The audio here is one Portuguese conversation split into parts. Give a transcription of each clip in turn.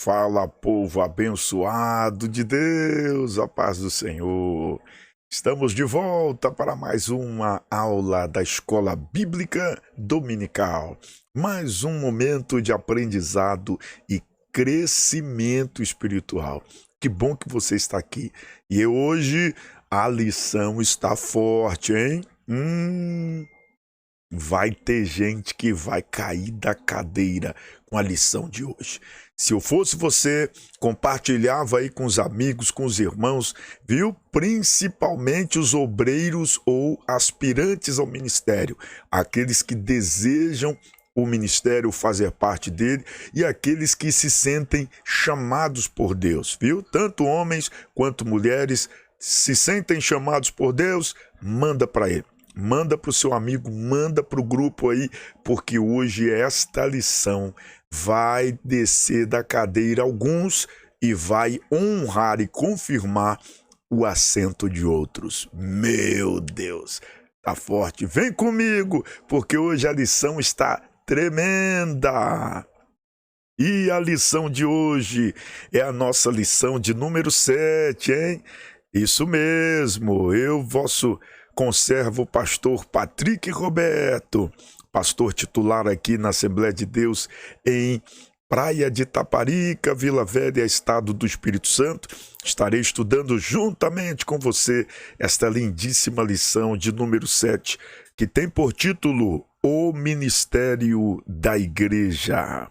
Fala, povo abençoado de Deus, a paz do Senhor. Estamos de volta para mais uma aula da Escola Bíblica Dominical. Mais um momento de aprendizado e crescimento espiritual. Que bom que você está aqui. E hoje a lição está forte, hein? Vai ter gente que vai cair da cadeira com a lição de hoje. Se eu fosse você, compartilhava aí com os amigos, com os irmãos, viu? Principalmente os obreiros ou aspirantes ao ministério, aqueles que desejam o ministério, fazer parte dele, e aqueles que se sentem chamados por Deus, viu? Tanto homens quanto mulheres se sentem chamados por Deus, manda para ele. Manda para o seu amigo, manda para o grupo aí, porque hoje esta lição vai descer da cadeira alguns e vai honrar e confirmar o assento de outros. Meu Deus, tá forte. Vem comigo, porque hoje a lição está tremenda. E a lição de hoje é a nossa lição de número 7, hein? Isso mesmo, eu, vosso conservo pastor Patrick Roberto, pastor titular aqui na Assembleia de Deus em Praia de Taparica, Vila Velha, Estado do Espírito Santo. Estarei estudando juntamente com você esta lindíssima lição de número 7, que tem por título O Ministério da Igreja.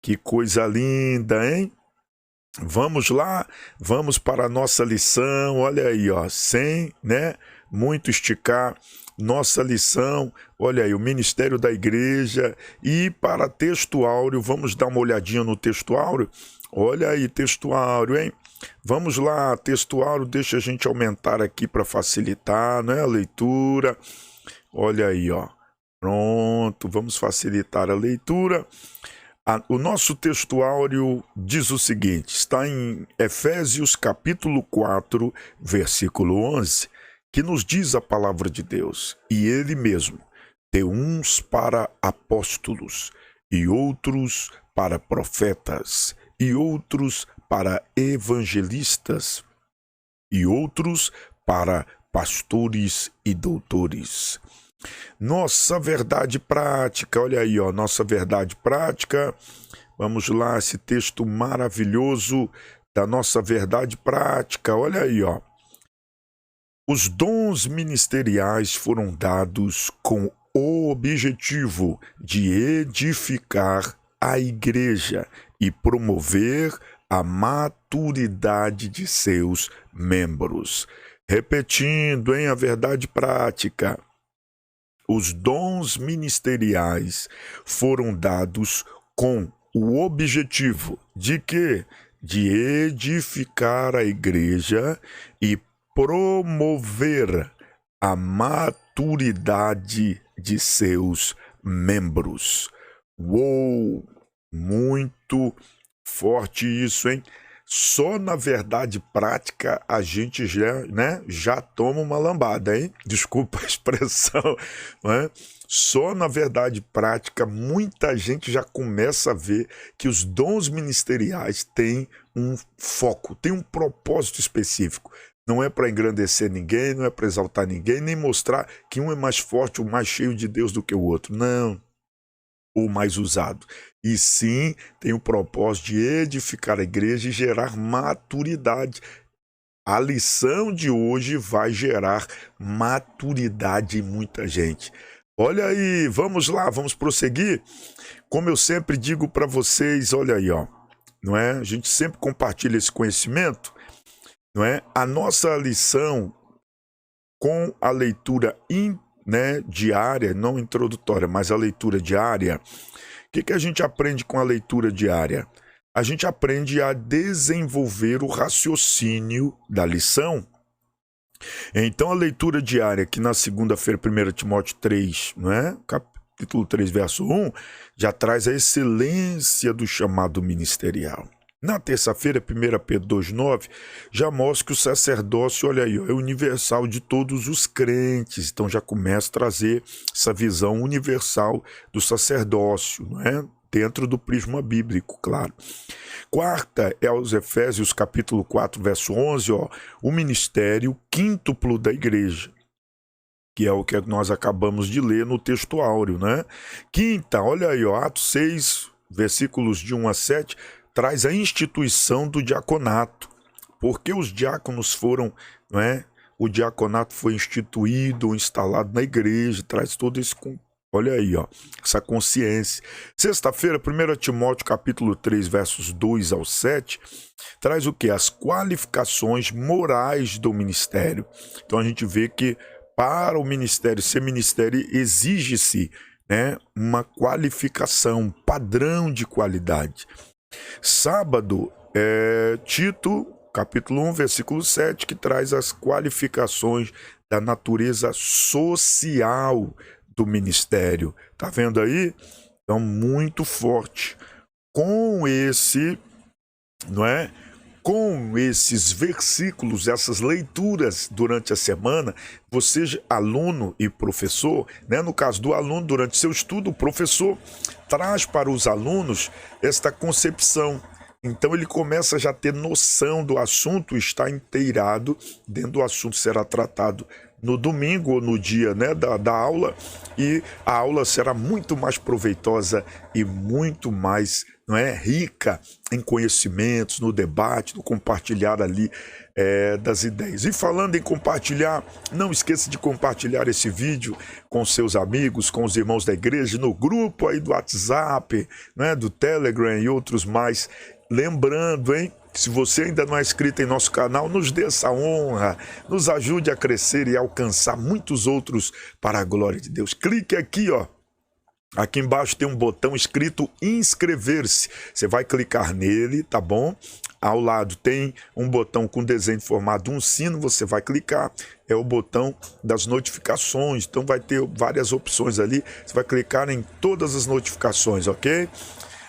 Que coisa linda, hein? Vamos lá, vamos para a nossa lição. Olha aí, ó, sem, muito esticar, nossa lição, olha aí, o ministério da igreja. E para texto áureo, vamos dar uma olhadinha no texto áureo. Olha aí, texto áureo, hein? Vamos lá, texto áureo, deixa a gente aumentar aqui para facilitar, a leitura. Olha aí, ó, pronto, vamos facilitar a leitura. O nosso texto áureo diz o seguinte, está em Efésios capítulo 4, versículo 11, que nos diz a palavra de Deus: e ele mesmo deu uns para apóstolos, e outros para profetas, e outros para evangelistas, e outros para pastores e doutores. Nossa verdade prática, olha aí, ó, nossa verdade prática. Vamos lá, esse texto maravilhoso da nossa verdade prática, olha aí, ó. Os dons ministeriais foram dados com o objetivo de edificar a igreja e promover a maturidade de seus membros. Repetindo, a verdade prática. Os dons ministeriais foram dados com o objetivo de quê? De edificar a igreja e promover a maturidade de seus membros. Uou! Muito forte isso, hein? Só na verdade prática a gente já toma uma lambada, hein? Desculpa a expressão, Só na verdade prática muita gente já começa a ver que os dons ministeriais têm um foco, têm um propósito específico. Não é para engrandecer ninguém, não é para exaltar ninguém, nem mostrar que um é mais forte ou mais cheio de Deus do que o outro. Não. Ou mais usado, e sim tem o propósito de edificar a igreja e gerar maturidade. A lição de hoje vai gerar maturidade em muita gente. Olha aí, vamos lá, vamos prosseguir. Como eu sempre digo para vocês, olha aí, ó, a gente sempre compartilha esse conhecimento, A nossa lição com a leitura diária, não introdutória, mas a leitura diária. O que a gente aprende com a leitura diária? A gente aprende a desenvolver o raciocínio da lição. Então a leitura diária, que na segunda-feira, 1 Timóteo 3, capítulo 3, verso 1, já traz a excelência do chamado ministerial. Na terça-feira, 1 Pedro 2,9, já mostra que o sacerdócio, olha aí, é universal de todos os crentes. Então já começa a trazer essa visão universal do sacerdócio, dentro do prisma bíblico, claro. Quarta é aos Efésios, capítulo 4, verso 11, o ministério quíntuplo da igreja, que é o que nós acabamos de ler no texto áureo, né? Quinta, olha aí, Atos 6, versículos de 1 a 7, traz a instituição do diaconato. Porque os diáconos foram, não é? O diaconato foi instituído, instalado na igreja, traz todo esse, olha aí, essa consciência. Sexta-feira, 1 Timóteo capítulo 3, versos 2 ao 7, traz o quê? As qualificações morais do ministério. Então a gente vê que para o ministério ser ministério exige-se, né, uma qualificação, um padrão de qualidade. Sábado, Tito, capítulo 1, versículo 7, que traz as qualificações da natureza social do ministério. Tá vendo aí? Então, muito forte. Com esse, não é? Com esses versículos, essas leituras durante a semana, você, aluno e professor, né? No caso do aluno, durante seu estudo, o professor traz para os alunos esta concepção. Então ele começa já a ter noção do assunto, está inteirado dentro do assunto, será tratado no domingo ou no dia, né, da aula, e a aula será muito mais proveitosa e muito mais, não é, rica em conhecimentos, no debate, no compartilhar ali das ideias. E falando em compartilhar, não esqueça de compartilhar esse vídeo com seus amigos, com os irmãos da igreja, no grupo aí do WhatsApp, né, do Telegram e outros mais. Lembrando, hein? Se você ainda não é inscrito em nosso canal, nos dê essa honra, nos ajude a crescer e alcançar muitos outros para a glória de Deus. Clique aqui, aqui embaixo tem um botão escrito inscrever-se. Você vai clicar nele, tá bom? Ao lado tem um botão com desenho formado um sino, você vai clicar, é o botão das notificações. Então vai ter várias opções ali, você vai clicar em todas as notificações, ok?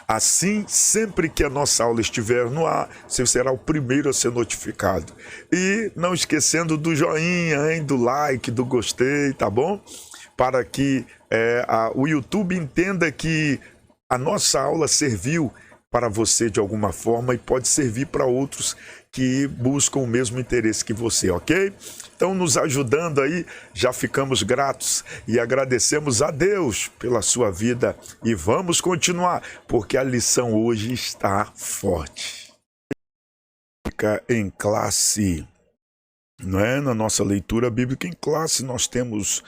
Assim, sempre que a nossa aula estiver no ar, você será o primeiro a ser notificado. E não esquecendo do joinha, hein, do like, do gostei, tá bom? Para que o YouTube entenda que a nossa aula serviu para você de alguma forma e pode servir para outros que buscam o mesmo interesse que você, ok? Então, nos ajudando aí, já ficamos gratos e agradecemos a Deus pela sua vida e vamos continuar, porque a lição hoje está forte. Fica em classe, não é? Na nossa leitura bíblica em classe, nós temos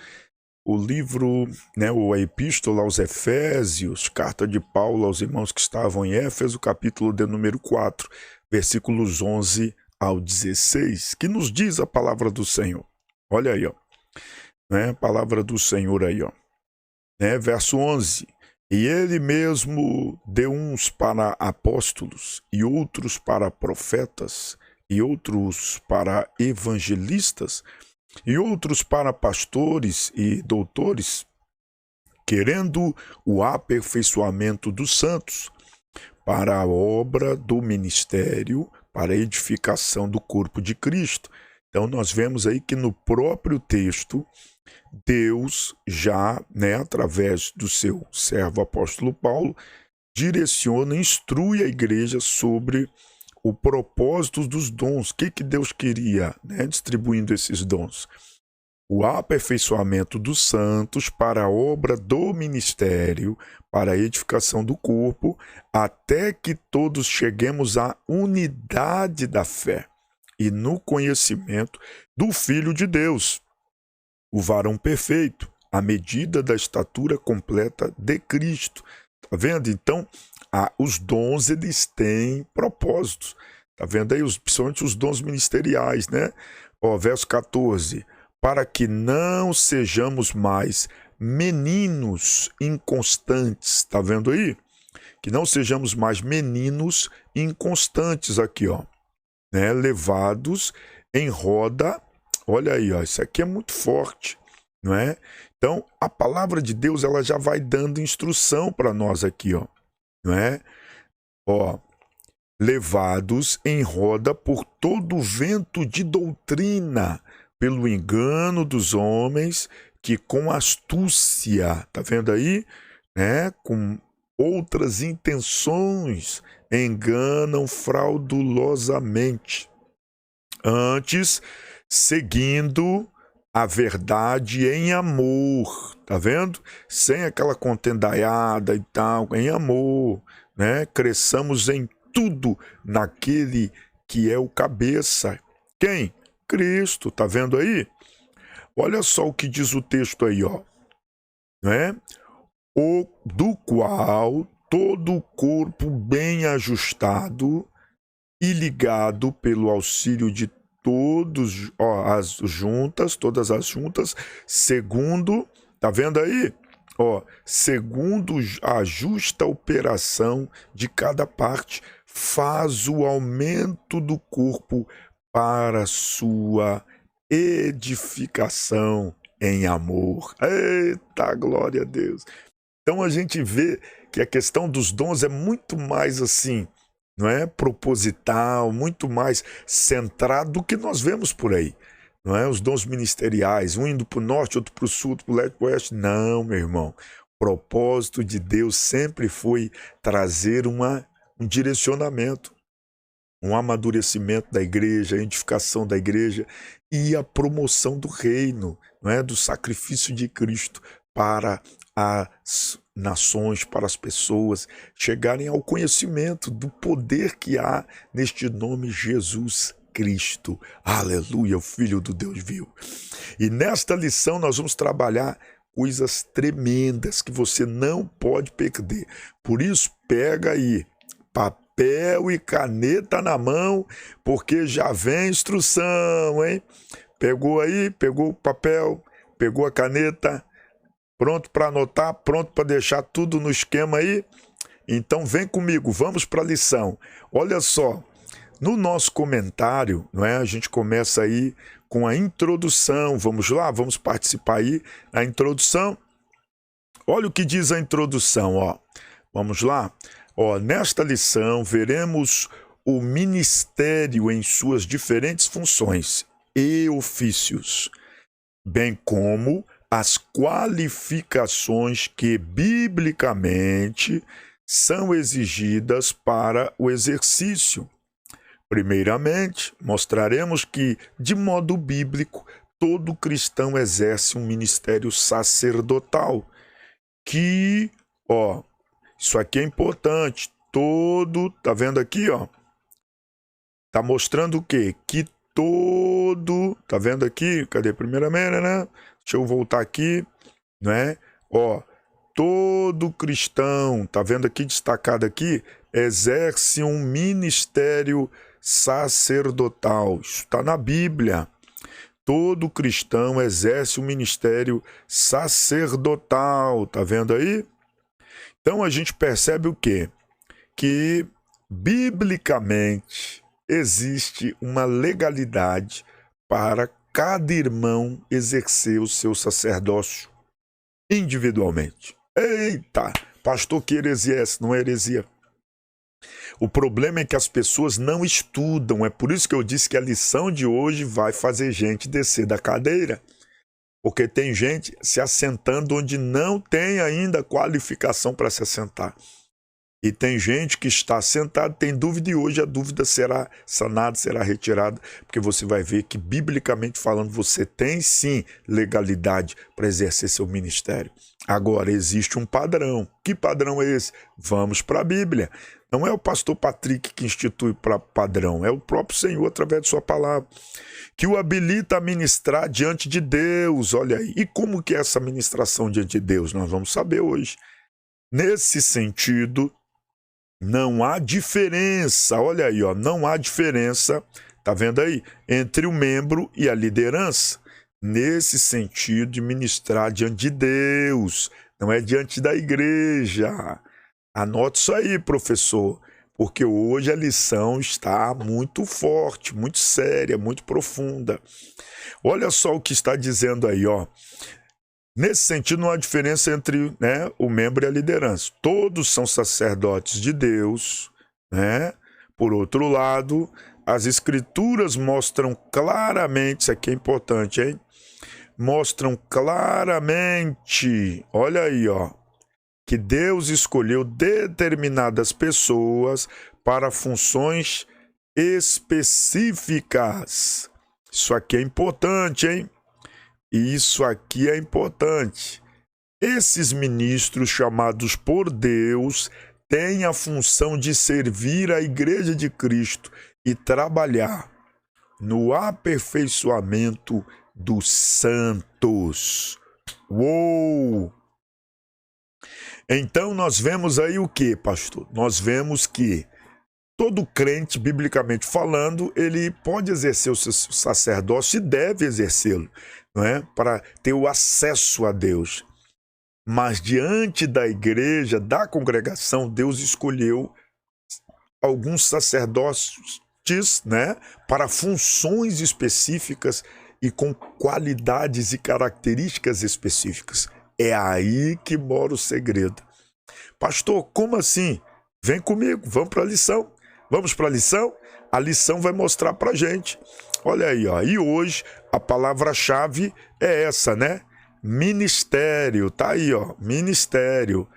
o livro, né, a epístola aos Efésios, carta de Paulo aos irmãos que estavam em Éfeso, capítulo de número 4, versículos 11 ao 16, que nos diz a palavra do Senhor. Olha aí, né, a palavra do Senhor aí, né, verso 11. E ele mesmo deu uns para apóstolos, e outros para profetas, e outros para evangelistas, e outros para pastores e doutores, querendo o aperfeiçoamento dos santos, para a obra do ministério, para a edificação do corpo de Cristo. Então nós vemos aí que no próprio texto, Deus já, né, através do seu servo apóstolo Paulo, direciona, instrui a igreja sobre o propósito dos dons. O que Deus queria, né, distribuindo esses dons? O aperfeiçoamento dos santos para a obra do ministério, para a edificação do corpo, até que todos cheguemos à unidade da fé e no conhecimento do Filho de Deus, o varão perfeito, à medida da estatura completa de Cristo. Tá vendo? Então, os dons, eles têm propósitos. Tá vendo aí? Principalmente os dons ministeriais, né? Verso 14. Para que não sejamos mais meninos inconstantes. Tá vendo aí? Que não sejamos mais meninos inconstantes aqui, né? Levados em roda. Olha aí, isso aqui é muito forte, não é? Então, a palavra de Deus, ela já vai dando instrução para nós aqui, não é? Levados em roda por todo vento de doutrina, pelo engano dos homens, que com astúcia, tá vendo aí? Né? Com outras intenções, enganam fraudulosamente. Antes, seguindo a verdade em amor, tá vendo? Sem aquela contendaiada e tal, em amor, né? Cresçamos em tudo naquele que é o cabeça. Quem? Cristo, tá vendo aí? Olha só o que diz o texto aí, ó, né? O do qual todo o corpo bem ajustado e ligado pelo auxílio de todas as juntas, segundo, tá vendo aí? Ó, segundo a justa operação de cada parte, faz o aumento do corpo para sua edificação em amor. Eita, glória a Deus! Então a gente vê que a questão dos dons é muito mais assim, não é? Proposital, muito mais centrado do que nós vemos por aí. Não é? Os dons ministeriais, um indo para o norte, outro para o sul, outro para o leste, para o oeste. Não, meu irmão. O propósito de Deus sempre foi trazer um direcionamento, um amadurecimento da igreja, a edificação da igreja e a promoção do reino, não é? Do sacrifício de Cristo para as nações, para as pessoas chegarem ao conhecimento do poder que há neste nome Jesus Cristo. Aleluia, o Filho do Deus vivo. E nesta lição nós vamos trabalhar coisas tremendas que você não pode perder. Por isso, pega aí papel e caneta na mão, porque já vem instrução, hein? Pegou aí, pegou o papel, pegou a caneta, pronto para anotar, pronto para deixar tudo no esquema aí? Então vem comigo, vamos para a lição. Olha só, no nosso comentário, não é? A gente começa aí com a introdução. Vamos lá, vamos participar aí na introdução. Olha o que diz a introdução, ó. Vamos lá. Ó, nesta lição veremos o ministério em suas diferentes funções e ofícios, bem como as qualificações que biblicamente são exigidas para o exercício. Primeiramente, mostraremos que, de modo bíblico, todo cristão exerce um ministério sacerdotal, que, ó, isso aqui é importante, tá vendo aqui, ó? Tá mostrando o quê? Que todo, tá vendo aqui? Cadê primeiramente, né? Deixa eu voltar aqui, né? Ó, todo cristão, tá vendo aqui destacado aqui, exerce um ministério sacerdotal. Isso está na Bíblia. Todo cristão exerce um ministério sacerdotal, tá vendo aí? Então a gente percebe o quê? Que biblicamente existe uma legalidade para cada irmão exercer o seu sacerdócio individualmente. Eita, pastor, que heresia é essa? Não é heresia. O problema é que as pessoas não estudam. É por isso que eu disse que a lição de hoje vai fazer gente descer da cadeira. Porque tem gente se assentando onde não tem ainda qualificação para se assentar. E tem gente que está sentado, tem dúvida, e hoje a dúvida será sanada, será retirada, porque você vai ver que, biblicamente falando, você tem sim legalidade para exercer seu ministério. Agora, existe um padrão. Que padrão é esse? Vamos para a Bíblia. Não é o pastor Patrick que institui para padrão, é o próprio Senhor através de sua palavra, que o habilita a ministrar diante de Deus. Olha aí. E como que é essa ministração diante de Deus? Nós vamos saber hoje. Nesse sentido, não há diferença, olha aí, ó, não há diferença, tá vendo aí? Entre o membro e a liderança, nesse sentido de ministrar diante de Deus, não é diante da igreja. Anote isso aí, professor, porque hoje a lição está muito forte, muito séria, muito profunda. Olha só o que está dizendo aí, ó. Nesse sentido, não há diferença entre, né, o membro e a liderança. Todos são sacerdotes de Deus, né? Por outro lado, as escrituras mostram claramente, isso aqui é importante, hein? Mostram claramente, olha aí, ó, que Deus escolheu determinadas pessoas para funções específicas. Isso aqui é importante, hein? Isso aqui é importante. Esses ministros chamados por Deus têm a função de servir a Igreja de Cristo e trabalhar no aperfeiçoamento dos santos. Uou! Então nós vemos aí o que, pastor? Nós vemos que todo crente, biblicamente falando, ele pode exercer o seu sacerdócio e deve exercê-lo, não é? Para ter o acesso a Deus. Mas diante da igreja, da congregação, Deus escolheu alguns sacerdotes, né, para funções específicas e com qualidades e características específicas. É aí que mora o segredo. Pastor, como assim? Vem comigo, vamos para a lição. Vamos para a lição? A lição vai mostrar para a gente. Olha aí, ó. E hoje a palavra-chave é essa, né? Ministério. Tá aí, ó. Ministério.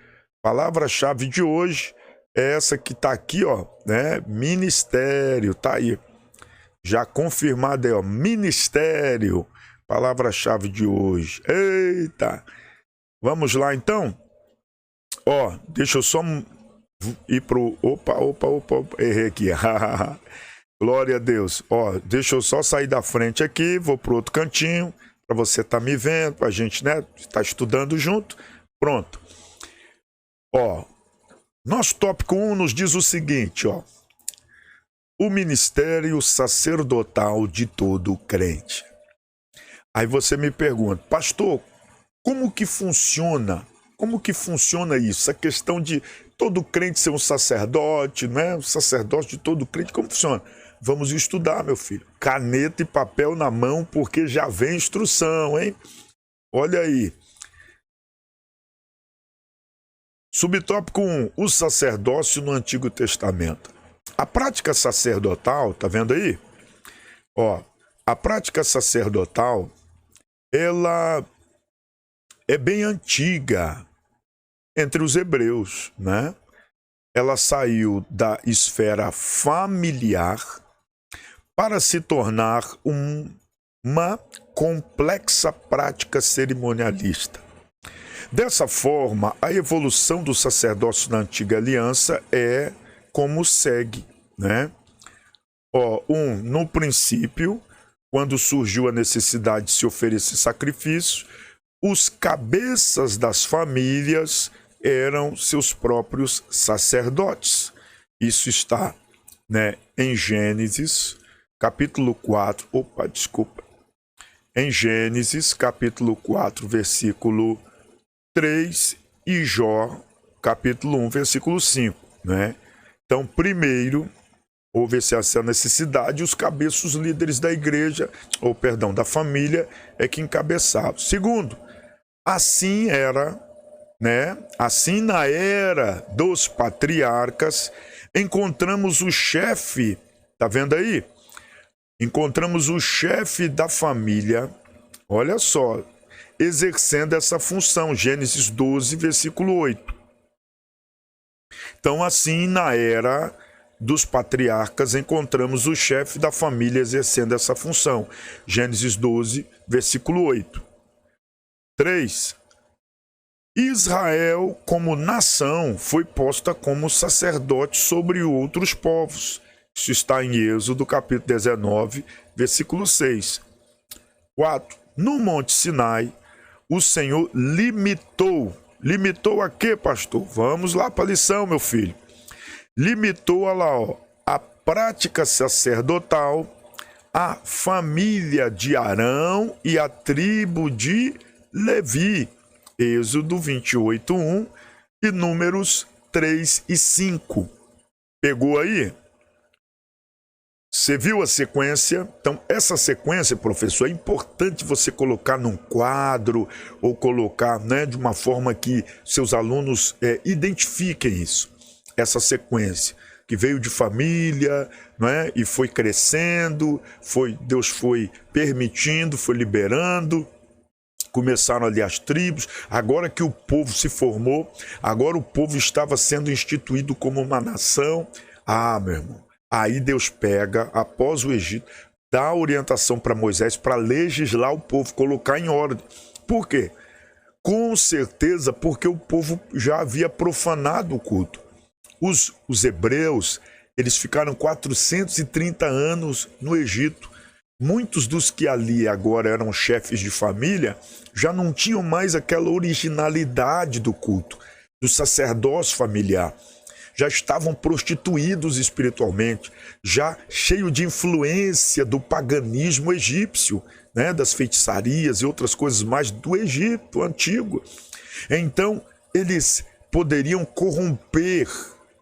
Palavra-chave de hoje é essa que tá aqui, ó, né? Ministério. Tá aí. Já confirmado aí, ó. Ministério. Palavra-chave de hoje. Eita! Vamos lá, então? Ó, deixa eu só ir pro... Opa, errei aqui. Glória a Deus. Ó, deixa eu só sair da frente aqui, vou pro outro cantinho, para você estar me vendo, pra gente, né, estar estudando junto. Pronto. Ó, nosso tópico 1 nos diz o seguinte, ó. O ministério sacerdotal de todo crente. Aí você me pergunta, pastor, como que funciona? Como que funciona isso? A questão de todo crente ser um sacerdote, né? O sacerdote de todo crente, como funciona? Vamos estudar, meu filho. Caneta e papel na mão, porque já vem instrução, hein? Olha aí. Subtópico 1, o sacerdócio no Antigo Testamento. A prática sacerdotal, tá vendo aí? Ó, a prática sacerdotal, ela é bem antiga entre os hebreus, né? Ela saiu da esfera familiar para se tornar uma complexa prática cerimonialista. Dessa forma, a evolução do sacerdócio na Antiga Aliança é como segue, né? Ó, no princípio, quando surgiu a necessidade de se oferecer sacrifício, os cabeças das famílias eram seus próprios sacerdotes. Isso está, né, em Gênesis, capítulo 4, em Gênesis, capítulo 4, versículo 3 e Jó, capítulo 1, versículo 5, né? Então, primeiro, houve essa necessidade, os cabeças, os líderes da igreja, da família, é que encabeçavam. Segundo, assim era, né? Assim na era dos patriarcas, encontramos o chefe, tá vendo aí? Encontramos o chefe da família, olha só, exercendo essa função, Gênesis 12, versículo 8. Então, assim, na era dos patriarcas, encontramos o chefe da família exercendo essa função, Gênesis 12, versículo 8. 3. Israel, como nação, foi posta como sacerdote sobre outros povos. Isso está em Êxodo, capítulo 19, versículo 6. 4. No Monte Sinai, o Senhor limitou a quê, pastor? Vamos lá para a lição, meu filho. Limitou a prática sacerdotal, a família de Arão e a tribo de Levi. Êxodo 28, 1 e Números 3 e 5. Pegou aí? Você viu a sequência? Então, essa sequência, professor, é importante você colocar num quadro ou colocar, né, de uma forma que seus alunos identifiquem isso. Essa sequência que veio de família, né, e foi crescendo, Deus foi permitindo, foi liberando, Começaram ali as tribos, agora que o povo se formou, agora o povo estava sendo instituído como uma nação. Ah, meu irmão, aí Deus pega, após o Egito, dá orientação para Moisés para legislar o povo, colocar em ordem. Por quê? Com certeza porque o povo já havia profanado o culto. Os hebreus, eles ficaram 430 anos no Egito. Muitos dos que ali agora eram chefes de família já não tinham mais aquela originalidade do culto, do sacerdócio familiar. Já estavam prostituídos espiritualmente, já cheio de influência do paganismo egípcio, né, das feitiçarias e outras coisas mais do Egito antigo. Então, eles poderiam corromper,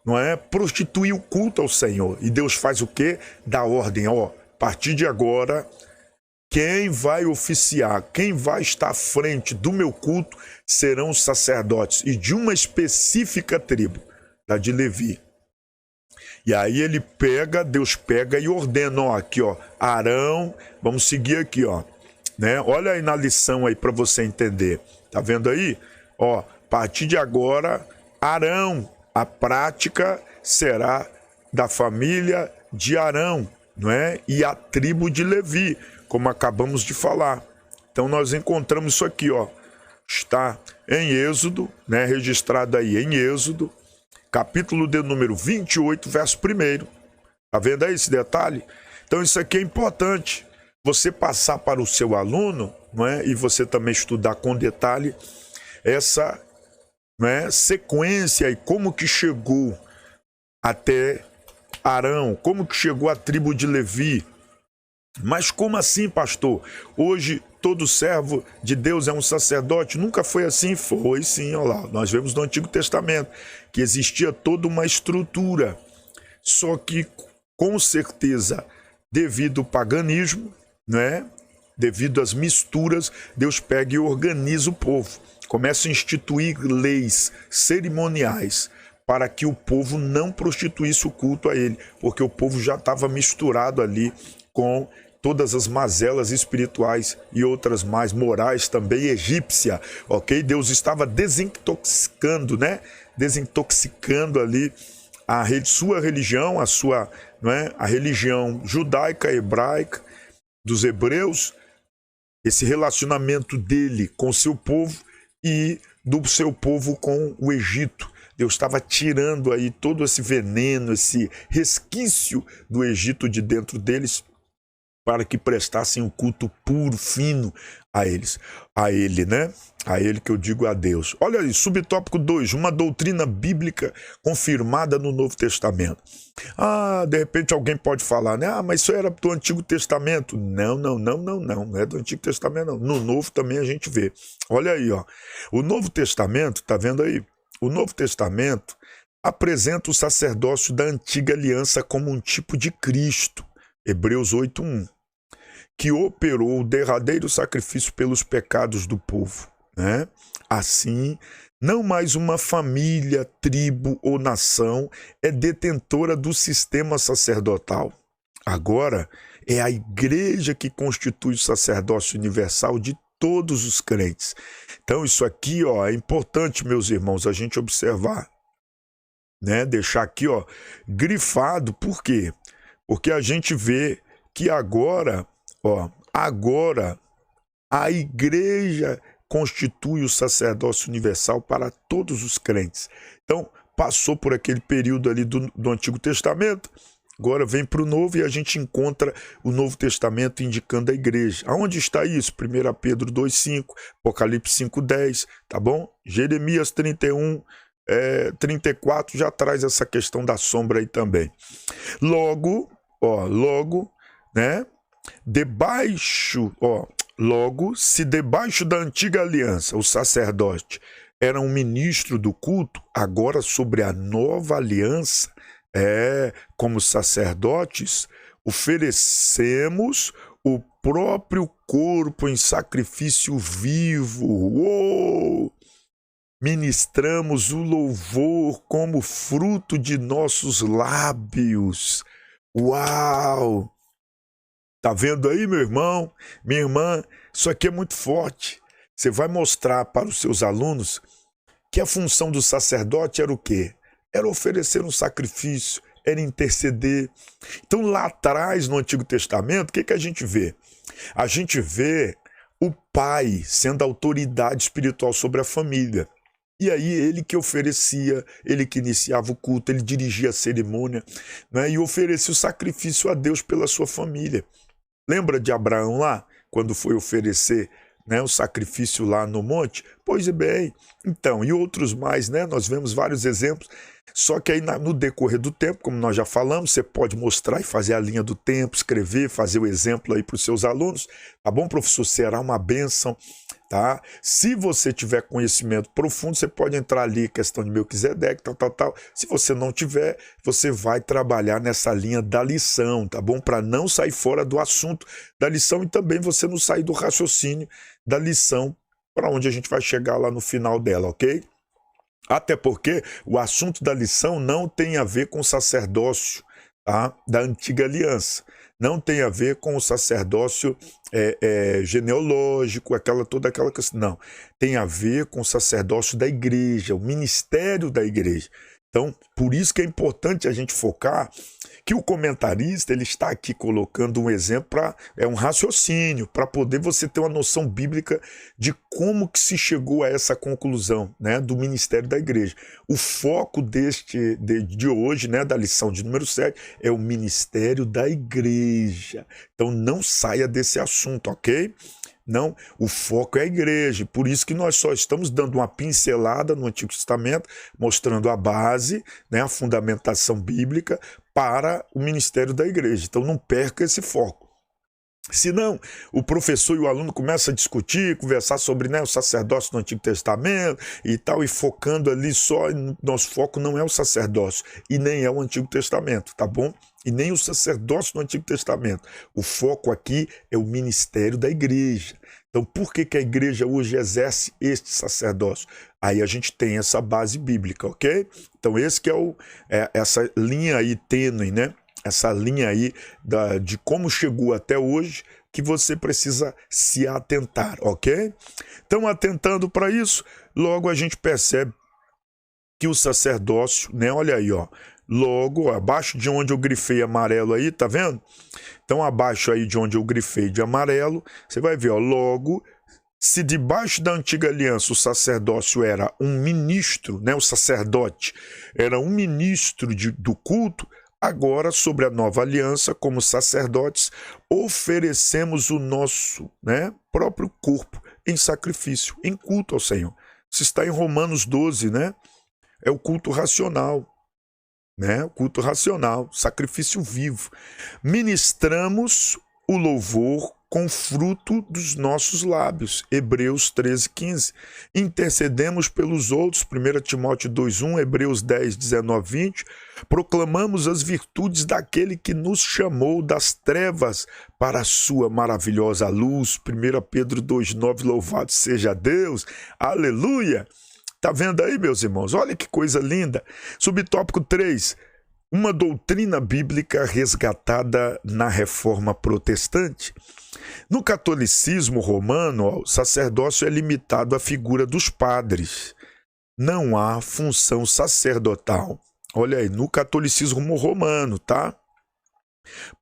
não é? Prostituir o culto ao Senhor. E Deus faz o quê? Dá ordem, ó. A partir de agora, quem vai oficiar, quem vai estar à frente do meu culto serão os sacerdotes e de uma específica tribo, da de Levi. E aí ele pega, Deus pega e ordena, ó, aqui, ó, Arão, vamos seguir aqui, ó, né? Olha aí na lição aí para você entender. Tá vendo aí? Ó, a partir de agora, Arão, a prática será da família de Arão, não é? E a tribo de Levi, como acabamos de falar. Então nós encontramos isso aqui, ó. Está em Êxodo, né? Registrado aí em Êxodo, capítulo de número 28, verso 1. Tá vendo aí esse detalhe? Então isso aqui é importante. Você passar para o seu aluno, não é? E você também estudar com detalhe essa, não é, sequência e como que chegou até Arão, como que chegou a tribo de Levi. Mas como assim, pastor? Hoje todo servo de Deus é um sacerdote? Nunca foi assim? Foi sim, olha lá. Nós vemos no Antigo Testamento que existia toda uma estrutura. Só que, com certeza, devido ao paganismo, né? Devido às misturas, Deus pega e organiza o povo. Começa a instituir leis cerimoniais para que o povo não prostituísse o culto a ele, porque o povo já estava misturado ali com todas as mazelas espirituais e outras mais morais também egípcia, ok? Deus estava desintoxicando, né? Desintoxicando ali sua religião, não é? A religião judaica, hebraica, dos hebreus, esse relacionamento dele com o seu povo e do seu povo com o Egito. Deus estava tirando aí todo esse veneno, esse resquício do Egito de dentro deles, para que prestassem um culto puro, fino a ele, né? A ele que eu digo a Deus. Olha aí, subtópico 2, uma doutrina bíblica confirmada no Novo Testamento. Ah, de repente alguém pode falar, né? Ah, mas isso era do Antigo Testamento. Não é do Antigo Testamento, não. No Novo também a gente vê. Olha aí, ó. O Novo Testamento, tá vendo aí? O Novo Testamento apresenta o sacerdócio da antiga aliança como um tipo de Cristo. Hebreus 8:1. Que operou o derradeiro sacrifício pelos pecados do povo, né? Assim, não mais uma família, tribo ou nação é detentora do sistema sacerdotal. Agora, é a igreja que constitui o sacerdócio universal de todos os crentes. Então, isso aqui, ó, é importante, meus irmãos, a gente observar, né? Deixar aqui, ó, grifado. Por quê? Porque a gente vê que agora a igreja constitui o sacerdócio universal para todos os crentes. Então, passou por aquele período ali do Antigo Testamento, agora vem para o Novo e a gente encontra o Novo Testamento indicando a igreja. Aonde está isso? 1 Pedro 2:5, Apocalipse 5:10, tá bom? Jeremias 31, 34 já traz essa questão da sombra aí também. Logo, né? Se debaixo da antiga aliança o sacerdote era um ministro do culto, agora sobre a nova aliança, como sacerdotes, oferecemos o próprio corpo em sacrifício vivo. Uou! Ministramos o louvor como fruto de nossos lábios. Uau! Tá vendo aí, meu irmão, minha irmã? Isso aqui é muito forte. você vai mostrar para os seus alunos que a função do sacerdote era o quê? Era oferecer um sacrifício, era interceder. Então, lá atrás, no Antigo Testamento, o que a gente vê? A gente vê o pai sendo a autoridade espiritual sobre a família. E aí ele que oferecia, ele que iniciava o culto, ele dirigia a cerimônia, né, e oferecia o sacrifício a Deus pela sua família. Lembra de Abraão lá, quando foi oferecer, né, o sacrifício lá no monte? Pois bem, então, e outros mais, né? Nós vemos vários exemplos. Só que aí no decorrer do tempo, como nós já falamos, você pode mostrar e fazer a linha do tempo, escrever, fazer o exemplo aí para os seus alunos, tá bom, professor? Será uma bênção, tá? Se você tiver conhecimento profundo, você pode entrar ali, questão de Melquisedeque, tal. Se você não tiver, você vai trabalhar nessa linha da lição, tá bom? Para não sair fora do assunto da lição e também você não sair do raciocínio da lição para onde a gente vai chegar lá no final dela, ok? Até porque o assunto da lição não tem a ver com o sacerdócio, tá, da antiga aliança. Não tem a ver com o sacerdócio genealógico, toda aquela questão. Não, tem a ver com o sacerdócio da igreja, o ministério da igreja. Então, por isso que é importante a gente focar que o comentarista ele está aqui colocando um exemplo, um raciocínio, para poder você ter uma noção bíblica de como que se chegou a essa conclusão, né, do ministério da igreja. O foco de hoje, né, da lição de número 7, é o ministério da igreja. Então não saia desse assunto, ok? Não, o foco é a igreja, por isso que nós só estamos dando uma pincelada no Antigo Testamento, mostrando a base, né, a fundamentação bíblica para o ministério da igreja. Então não perca esse foco. Senão, o professor e o aluno começam a discutir, conversar sobre, né, o sacerdócio do Antigo Testamento e tal, e focando ali só, nosso foco não é o sacerdócio e nem é o Antigo Testamento, tá bom? E nem o sacerdócio do Antigo Testamento. O foco aqui é o ministério da igreja. Então, por que a igreja hoje exerce este sacerdócio? Aí a gente tem essa base bíblica, ok? Então, esse que é essa linha aí tênue, né? Essa linha aí de como chegou até hoje, que você precisa se atentar, ok? Então, atentando para isso, logo a gente percebe que o sacerdócio, né? Olha aí, ó. Logo, abaixo de onde eu grifei amarelo aí, tá vendo? Então, abaixo aí de onde eu grifei de amarelo, você vai ver, ó, logo, se debaixo da antiga aliança o sacerdócio era um ministro, né, o sacerdote era um ministro do culto, agora, sobre a nova aliança, como sacerdotes, oferecemos o nosso, né, próprio corpo em sacrifício, em culto ao Senhor. Isso está em Romanos 12, né? É o culto racional. Né? O culto racional, sacrifício vivo. Ministramos o louvor com fruto dos nossos lábios. Hebreus 13:15. Intercedemos pelos outros. 1 Timóteo 2:1, Hebreus 10:19, 20. Proclamamos as virtudes daquele que nos chamou das trevas para a sua maravilhosa luz. 1 Pedro 2:9. Louvado seja Deus. Aleluia! Tá vendo aí, meus irmãos? Olha que coisa linda. Subtópico 3. Uma doutrina bíblica resgatada na Reforma Protestante. No catolicismo romano, o sacerdócio é limitado à figura dos padres. Não há função sacerdotal. Olha aí, no catolicismo romano, tá?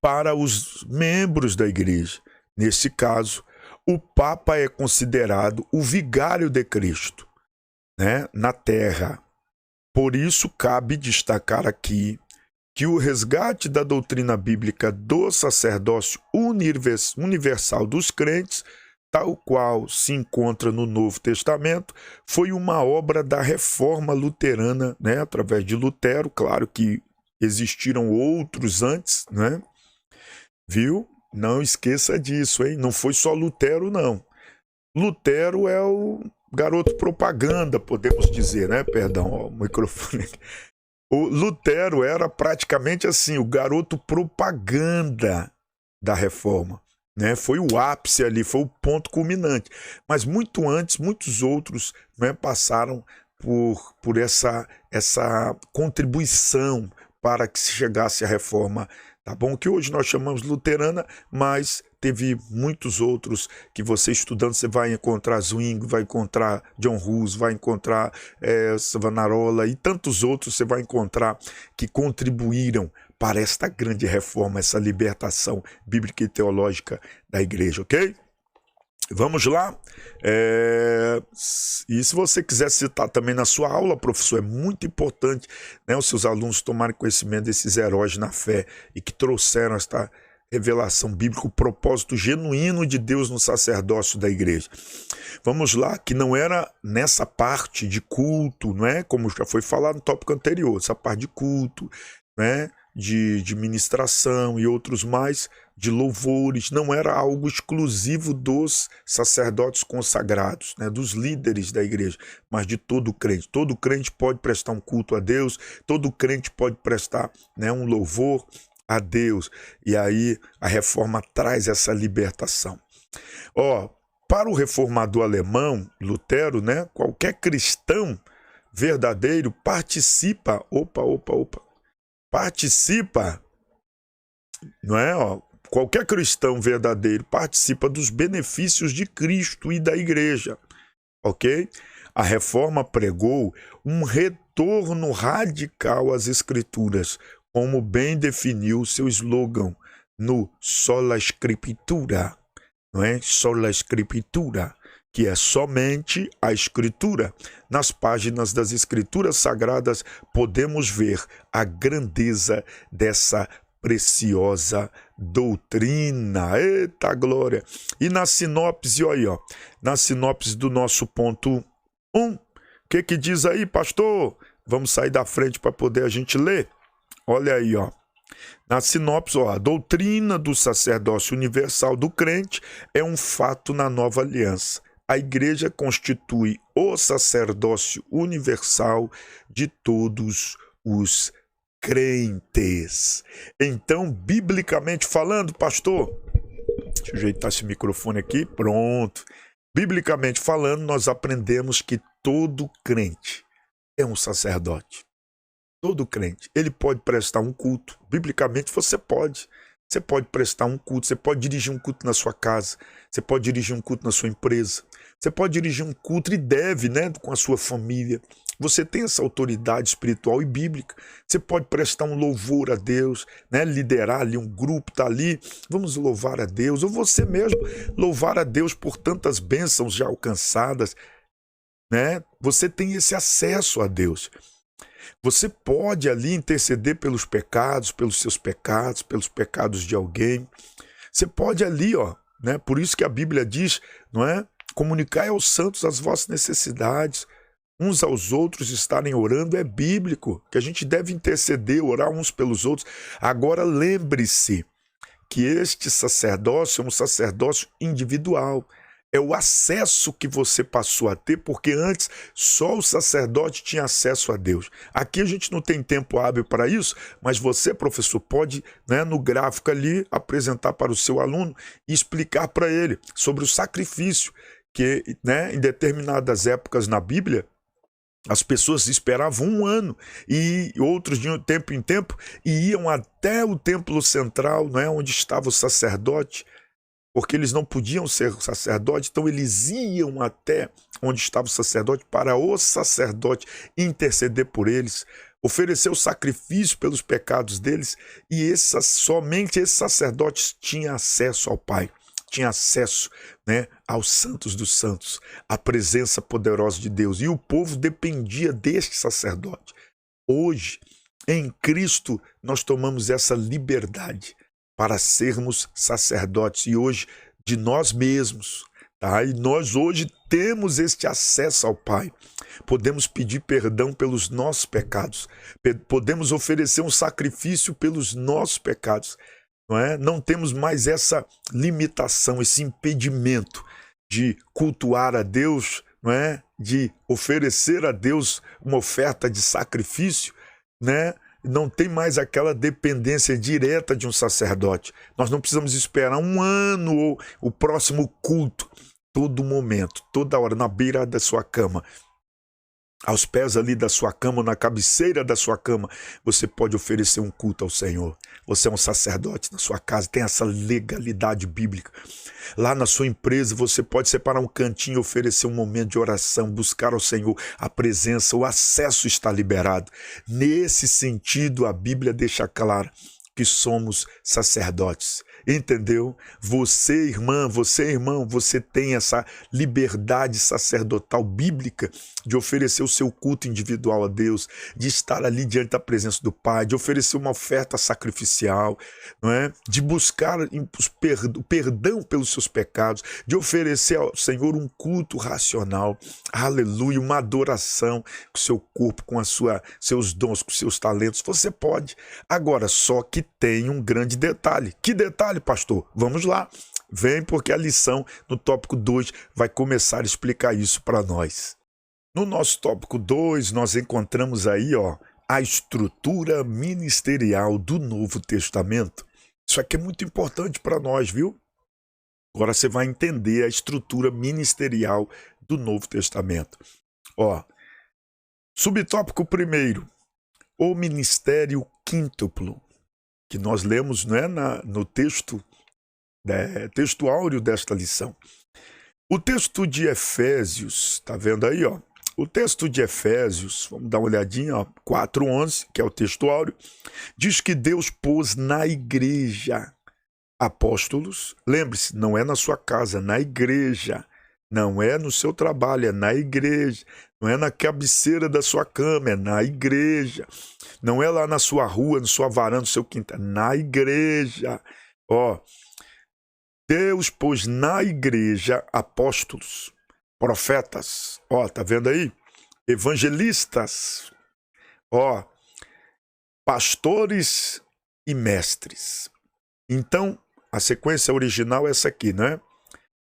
Para os membros da igreja. Nesse caso, o Papa é considerado o vigário de Cristo, né, na terra. Por isso, cabe destacar aqui que o resgate da doutrina bíblica do sacerdócio universal dos crentes, tal qual se encontra no Novo Testamento, foi uma obra da reforma luterana, né, através de Lutero. Claro que existiram outros antes, né? Viu? Não esqueça disso, hein? Não foi só Lutero, não. Lutero é o garoto propaganda, podemos dizer, né? Perdão, ó, o microfone. O Lutero era praticamente assim, o garoto propaganda da reforma, né? Foi o ápice ali, foi o ponto culminante. Mas muito antes, muitos outros, né, passaram por essa contribuição para que se chegasse à reforma tá bom? Que hoje nós chamamos luterana, mas teve muitos outros que você estudando, você vai encontrar Zwingli, vai encontrar John Hus, vai encontrar Savonarola e tantos outros você vai encontrar que contribuíram para esta grande reforma, essa libertação bíblica e teológica da igreja, ok? Vamos lá. E se você quiser citar também na sua aula, professor, é muito importante, né, os seus alunos tomarem conhecimento desses heróis na fé e que trouxeram esta revelação bíblica, o propósito genuíno de Deus no sacerdócio da igreja. Vamos lá, que não era nessa parte de culto, não é? Como já foi falado no tópico anterior, essa parte de culto, né? De ministração e outros mais, de louvores, não era algo exclusivo dos sacerdotes consagrados, né, dos líderes da igreja, mas de todo crente. Todo crente pode prestar um culto a Deus, todo crente pode prestar, né, um louvor a Deus. E aí a reforma traz essa libertação. Para o reformador alemão, Lutero, né, qualquer cristão verdadeiro participa, participa, não é? Qualquer cristão verdadeiro participa dos benefícios de Cristo e da igreja, ok? A reforma pregou um retorno radical às escrituras, como bem definiu seu slogan no Sola Scriptura, não é? Sola Scriptura, que é somente a Escritura. Nas páginas das Escrituras Sagradas podemos ver a grandeza dessa preciosa doutrina. Eita glória! E na sinopse, olha aí, na sinopse do nosso ponto 1, o que diz aí, pastor? Vamos sair da frente para poder a gente ler. Olha aí, na sinopse, a doutrina do sacerdócio universal do crente é um fato na nova aliança. A igreja constitui o sacerdócio universal de todos os crentes. Então, biblicamente falando, pastor, deixa eu ajeitar esse microfone aqui, pronto. Biblicamente falando, nós aprendemos que todo crente é um sacerdote. Todo crente, ele pode prestar um culto. Biblicamente você pode. Você pode prestar um culto, você pode dirigir um culto na sua casa, você pode dirigir um culto na sua empresa, você pode dirigir um culto e deve, né, com a sua família. Você tem essa autoridade espiritual e bíblica. Você pode prestar um louvor a Deus, né, liderar ali um grupo, tá ali, vamos louvar a Deus, ou você mesmo louvar a Deus por tantas bênçãos já alcançadas, né? Você tem esse acesso a Deus. Você pode ali interceder pelos pecados, pelos seus pecados, pelos pecados de alguém. Você pode ali, né? Por isso que a Bíblia diz, não é? Comunicar aos santos as vossas necessidades, uns aos outros estarem orando, é bíblico, que a gente deve interceder, orar uns pelos outros. Agora lembre-se que este sacerdócio é um sacerdócio individual. É o acesso que você passou a ter, porque antes só o sacerdote tinha acesso a Deus. Aqui a gente não tem tempo hábil para isso, mas você, professor, pode, né, no gráfico ali, apresentar para o seu aluno e explicar para ele sobre o sacrifício, que, né, em determinadas épocas na Bíblia, as pessoas esperavam um ano e outros de tempo em tempo e iam até o templo central, não é, onde estava o sacerdote, porque eles não podiam ser sacerdote, então eles iam até onde estava o sacerdote para o sacerdote interceder por eles, oferecer o sacrifício pelos pecados deles, e somente esses sacerdotes tinham acesso ao Pai, tinham acesso, né, aos santos dos santos, à presença poderosa de Deus, e o povo dependia deste sacerdote. Hoje, em Cristo, nós tomamos essa liberdade para sermos sacerdotes, e hoje de nós mesmos, tá? E nós hoje temos este acesso ao Pai, podemos pedir perdão pelos nossos pecados, podemos oferecer um sacrifício pelos nossos pecados, não é? Não temos mais essa limitação, esse impedimento de cultuar a Deus, não é? De oferecer a Deus uma oferta de sacrifício, né? Não tem mais aquela dependência direta de um sacerdote. Nós não precisamos esperar um ano ou o próximo culto. Todo momento, toda hora, na beira da sua cama, aos pés ali da sua cama, na cabeceira da sua cama, você pode oferecer um culto ao Senhor. Você é um sacerdote na sua casa, tem essa legalidade bíblica. Lá na sua empresa, você pode separar um cantinho, oferecer um momento de oração, buscar ao Senhor a presença, o acesso está liberado. Nesse sentido, a Bíblia deixa claro que somos sacerdotes. Entendeu? Você, irmã, você, irmão, você tem essa liberdade sacerdotal bíblica de oferecer o seu culto individual a Deus, de estar ali diante da presença do Pai, de oferecer uma oferta sacrificial, não é? De buscar o perdão pelos seus pecados, de oferecer ao Senhor um culto racional, aleluia, uma adoração com o seu corpo, com seus dons, com seus talentos. Você pode. Agora, só que tem um grande detalhe. Que detalhe, pastor? Vamos lá. Vem, porque a lição no tópico 2 vai começar a explicar isso para nós. No nosso tópico 2, nós encontramos aí, a estrutura ministerial do Novo Testamento. Isso aqui é muito importante para nós, viu? Agora você vai entender a estrutura ministerial do Novo Testamento. Subtópico 1, o ministério quíntuplo, que nós lemos, né, no texto áureo desta lição. O texto de Efésios, tá vendo aí, O texto de Efésios, vamos dar uma olhadinha, 4:11, que é o texto áureo, diz que Deus pôs na igreja apóstolos. Lembre-se, não é na sua casa, na igreja. Não é no seu trabalho, é na igreja. Não é na cabeceira da sua cama, é na igreja. Não é lá na sua rua, na sua varanda, no seu quintal, na igreja. Deus pôs na igreja apóstolos, profetas, tá vendo aí? Evangelistas, pastores e mestres. Então, a sequência original é essa aqui, né?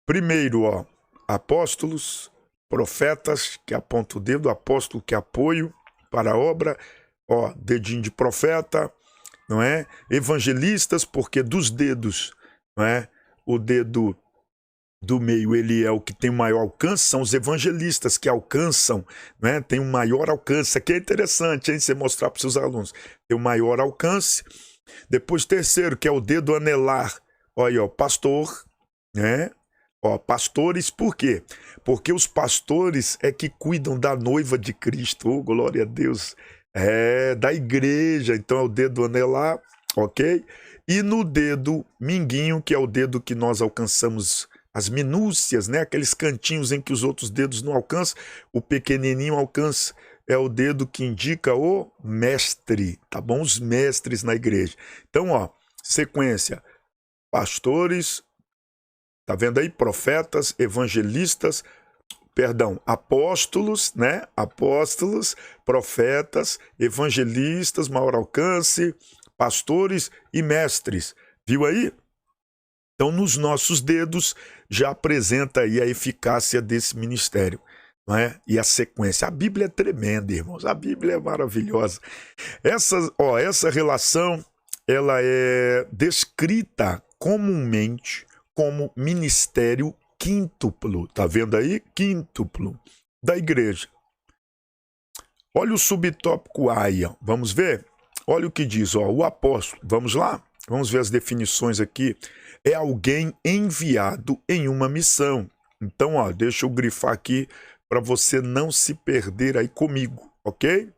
Primeiro, apóstolos, profetas, que aponta o dedo, apóstolo que é apoio para a obra, dedinho de profeta, não é? Evangelistas, porque dos dedos, não é? O dedo do meio, ele é o que tem o maior alcance, são os evangelistas que alcançam, né? Tem um maior alcance. Aqui é interessante, hein? Você mostrar para os seus alunos. Tem um maior alcance. Depois, terceiro, que é o dedo anelar. Olha aí, pastor, né? Pastores, por quê? Porque os pastores é que cuidam da noiva de Cristo. Glória a Deus. Da igreja. Então é o dedo anelar, ok? E no dedo minguinho, que é o dedo que nós alcançamos as minúcias, né? Aqueles cantinhos em que os outros dedos não alcançam, o pequenininho alcança. É o dedo que indica o mestre, tá bom? Os mestres na igreja. Então, sequência. Pastores, tá vendo aí? Profetas, evangelistas, apóstolos, né? Apóstolos, profetas, evangelistas, maior alcance, pastores e mestres. Viu aí? Então, nos nossos dedos já apresenta aí a eficácia desse ministério, não é? E a sequência. A Bíblia é tremenda, irmãos. A Bíblia é maravilhosa. Essa relação, ela é descrita comumente como ministério quíntuplo. Tá vendo aí? Quíntuplo da igreja. Olha o subtópico A aí, vamos ver? Olha o que diz, o apóstolo. Vamos lá? Vamos ver as definições aqui. É alguém enviado em uma missão. Então, deixa eu grifar aqui para você não se perder aí comigo, ok?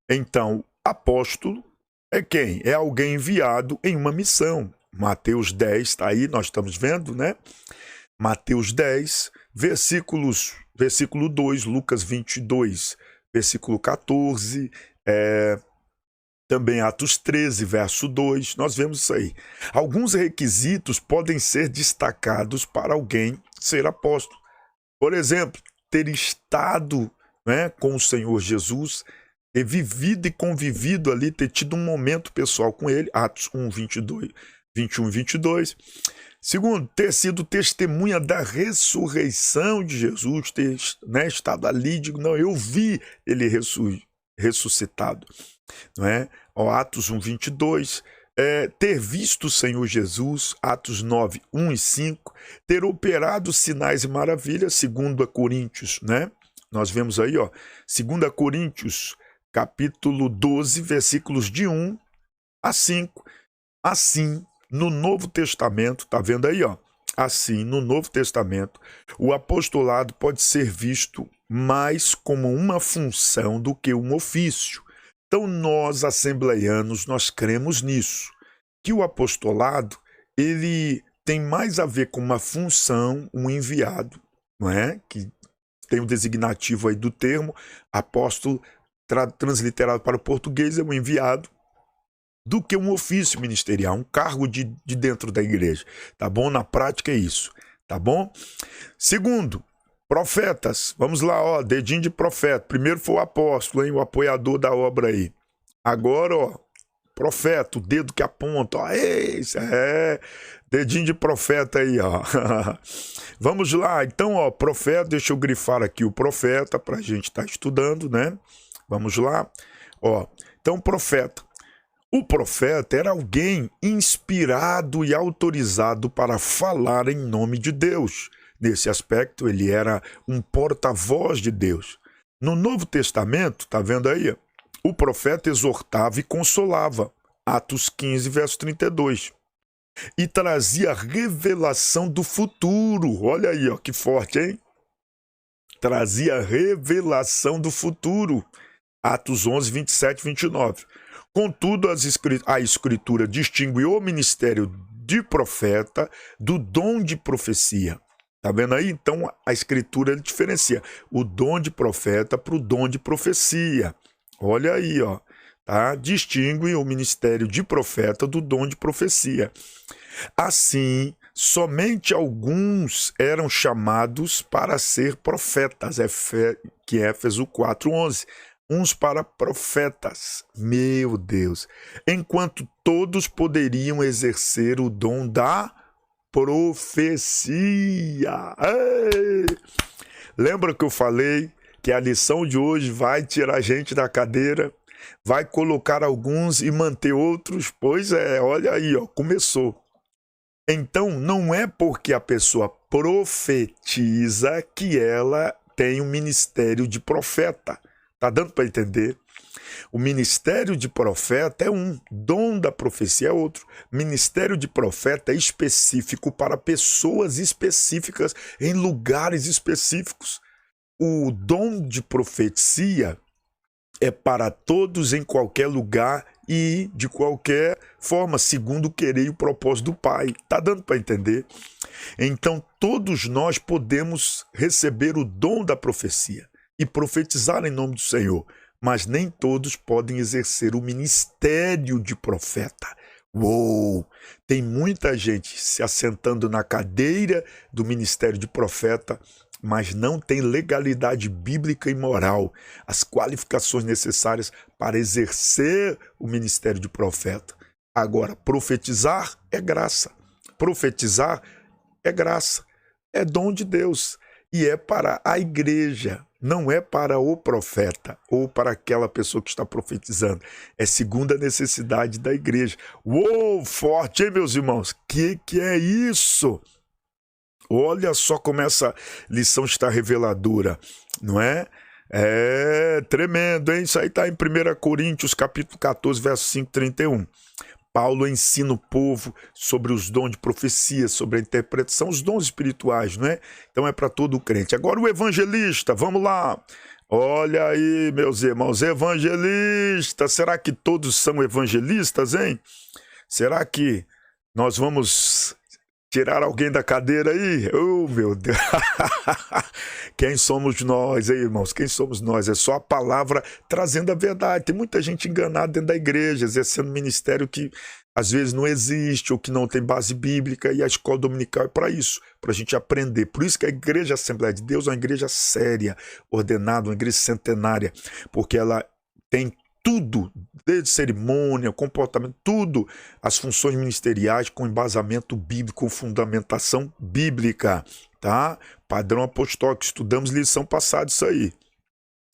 Então, apóstolo é quem? É alguém enviado em uma missão. Mateus 10, está aí, nós estamos vendo, né? Mateus 10, versículo 2, Lucas 22, versículo 14, também Atos 13, verso 2, nós vemos isso aí. Alguns requisitos podem ser destacados para alguém ser apóstolo. Por exemplo, ter estado, né, com o Senhor Jesus, ter vivido e convivido ali, ter tido um momento pessoal com ele, Atos 1, 21 e 22. Segundo, ter sido testemunha da ressurreição de Jesus, ter, né, estado ali, eu vi ele ressuscitado. Não é? Atos 1, 22, ter visto o Senhor Jesus, Atos 9, 1 e 5, ter operado sinais e maravilhas, segundo a Coríntios, né? Nós vemos aí, ó, 2 Coríntios, capítulo 12, versículos de 1 a 5. Assim, no Novo Testamento, tá vendo aí, ó? Assim, no Novo Testamento, o apostolado pode ser visto mais como uma função do que um ofício. Então, nós, assembleianos, nós cremos nisso, que o apostolado, ele tem mais a ver com uma função, um enviado, não é? Que tem o designativo aí do termo, apóstolo, transliterado para o português, é um enviado, do que um ofício ministerial, um cargo de dentro da igreja, tá bom? Na prática é isso, tá bom? Segundo, profetas, vamos lá, ó, dedinho de profeta. Primeiro foi o apóstolo, hein, o apoiador da obra aí. Agora, ó, profeta, o dedo que aponta, ó, esse dedinho de profeta aí, ó. Vamos lá, então, ó, profeta, deixa eu grifar aqui o profeta pra gente estar estudando, né? Vamos lá, ó, então, profeta. O profeta era alguém inspirado e autorizado para falar em nome de Deus. Nesse aspecto, ele era um porta-voz de Deus. No Novo Testamento, tá vendo aí? O profeta exortava e consolava. Atos 15, verso 32. E trazia revelação do futuro. Olha aí, ó, que forte, hein? Trazia revelação do futuro. Atos 11, 27 e 29. Contudo, a Escritura distingue o ministério de profeta do dom de profecia. Tá vendo aí? Então, a Escritura diferencia o dom de profeta para o dom de profecia. Olha aí, ó. Tá? Distingue o ministério de profeta do dom de profecia. Assim, somente alguns eram chamados para ser profetas, que é Éfeso 4:11. Uns para profetas, meu Deus, enquanto todos poderiam exercer o dom da profecia. Ei! Lembra que eu falei que a lição de hoje vai tirar a gente da cadeira, vai colocar alguns e manter outros? Pois é, olha aí, ó, começou. Então, não é porque a pessoa profetiza que ela tem um ministério de profeta. Tá dando para entender? O ministério de profeta é um, dom da profecia é outro. Ministério de profeta é específico para pessoas específicas, em lugares específicos. O dom de profecia é para todos em qualquer lugar e de qualquer forma, segundo o querer e o propósito do Pai. Tá dando para entender? Então, todos nós podemos receber o dom da profecia e profetizar em nome do Senhor, mas nem todos podem exercer o ministério de profeta. Uou! Tem muita gente se assentando na cadeira do ministério de profeta, mas não tem legalidade bíblica e moral, as qualificações necessárias para exercer o ministério de profeta. Agora, profetizar é graça. Profetizar é graça. É dom de Deus. E é para a igreja, não é para o profeta ou para aquela pessoa que está profetizando. É segundo a necessidade da igreja. Uou, forte, hein, meus irmãos? Que é isso? Olha só como essa lição está reveladora, não é? É tremendo, hein? Isso aí está em 1 Coríntios, capítulo 14, verso 5, 31. Paulo ensina o povo sobre os dons de profecia, sobre a interpretação, os dons espirituais, não é? Então é para todo crente. Agora o evangelista, vamos lá. Olha aí, meus irmãos, evangelistas. Será que todos são evangelistas, hein? Será que nós vamos tirar alguém da cadeira aí? Oh, meu Deus! Quem somos nós, hein, irmãos? Quem somos nós? É só a palavra trazendo a verdade. Tem muita gente enganada dentro da igreja, exercendo ministério que às vezes não existe ou que não tem base bíblica, e a escola dominical é para isso, para a gente aprender. Por isso que a Igreja Assembleia de Deus é uma igreja séria, ordenada, uma igreja centenária, porque ela tem tudo, desde cerimônia, comportamento, tudo, as funções ministeriais com embasamento bíblico, com fundamentação bíblica, tá? Padrão apostólico, estudamos lição passada isso aí.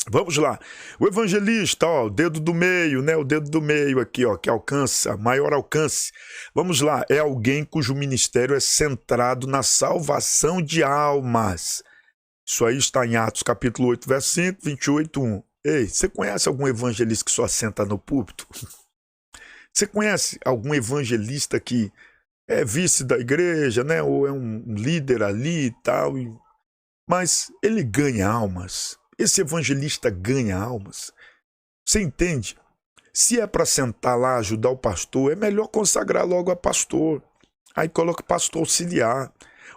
Vamos lá. O evangelista, ó, o dedo do meio, né? O dedo do meio aqui, ó, que alcança, maior alcance. Vamos lá. É alguém cujo ministério é centrado na salvação de almas. Isso aí está em Atos capítulo 8, verso 5, 28, 1. Ei, você conhece algum evangelista que só senta no púlpito? Você conhece algum evangelista que é vice da igreja, né? Ou é um líder ali e tal, mas ele ganha almas. Esse evangelista ganha almas. Você entende? Se é para sentar lá, ajudar o pastor, é melhor consagrar logo a pastor. Aí coloca pastor auxiliar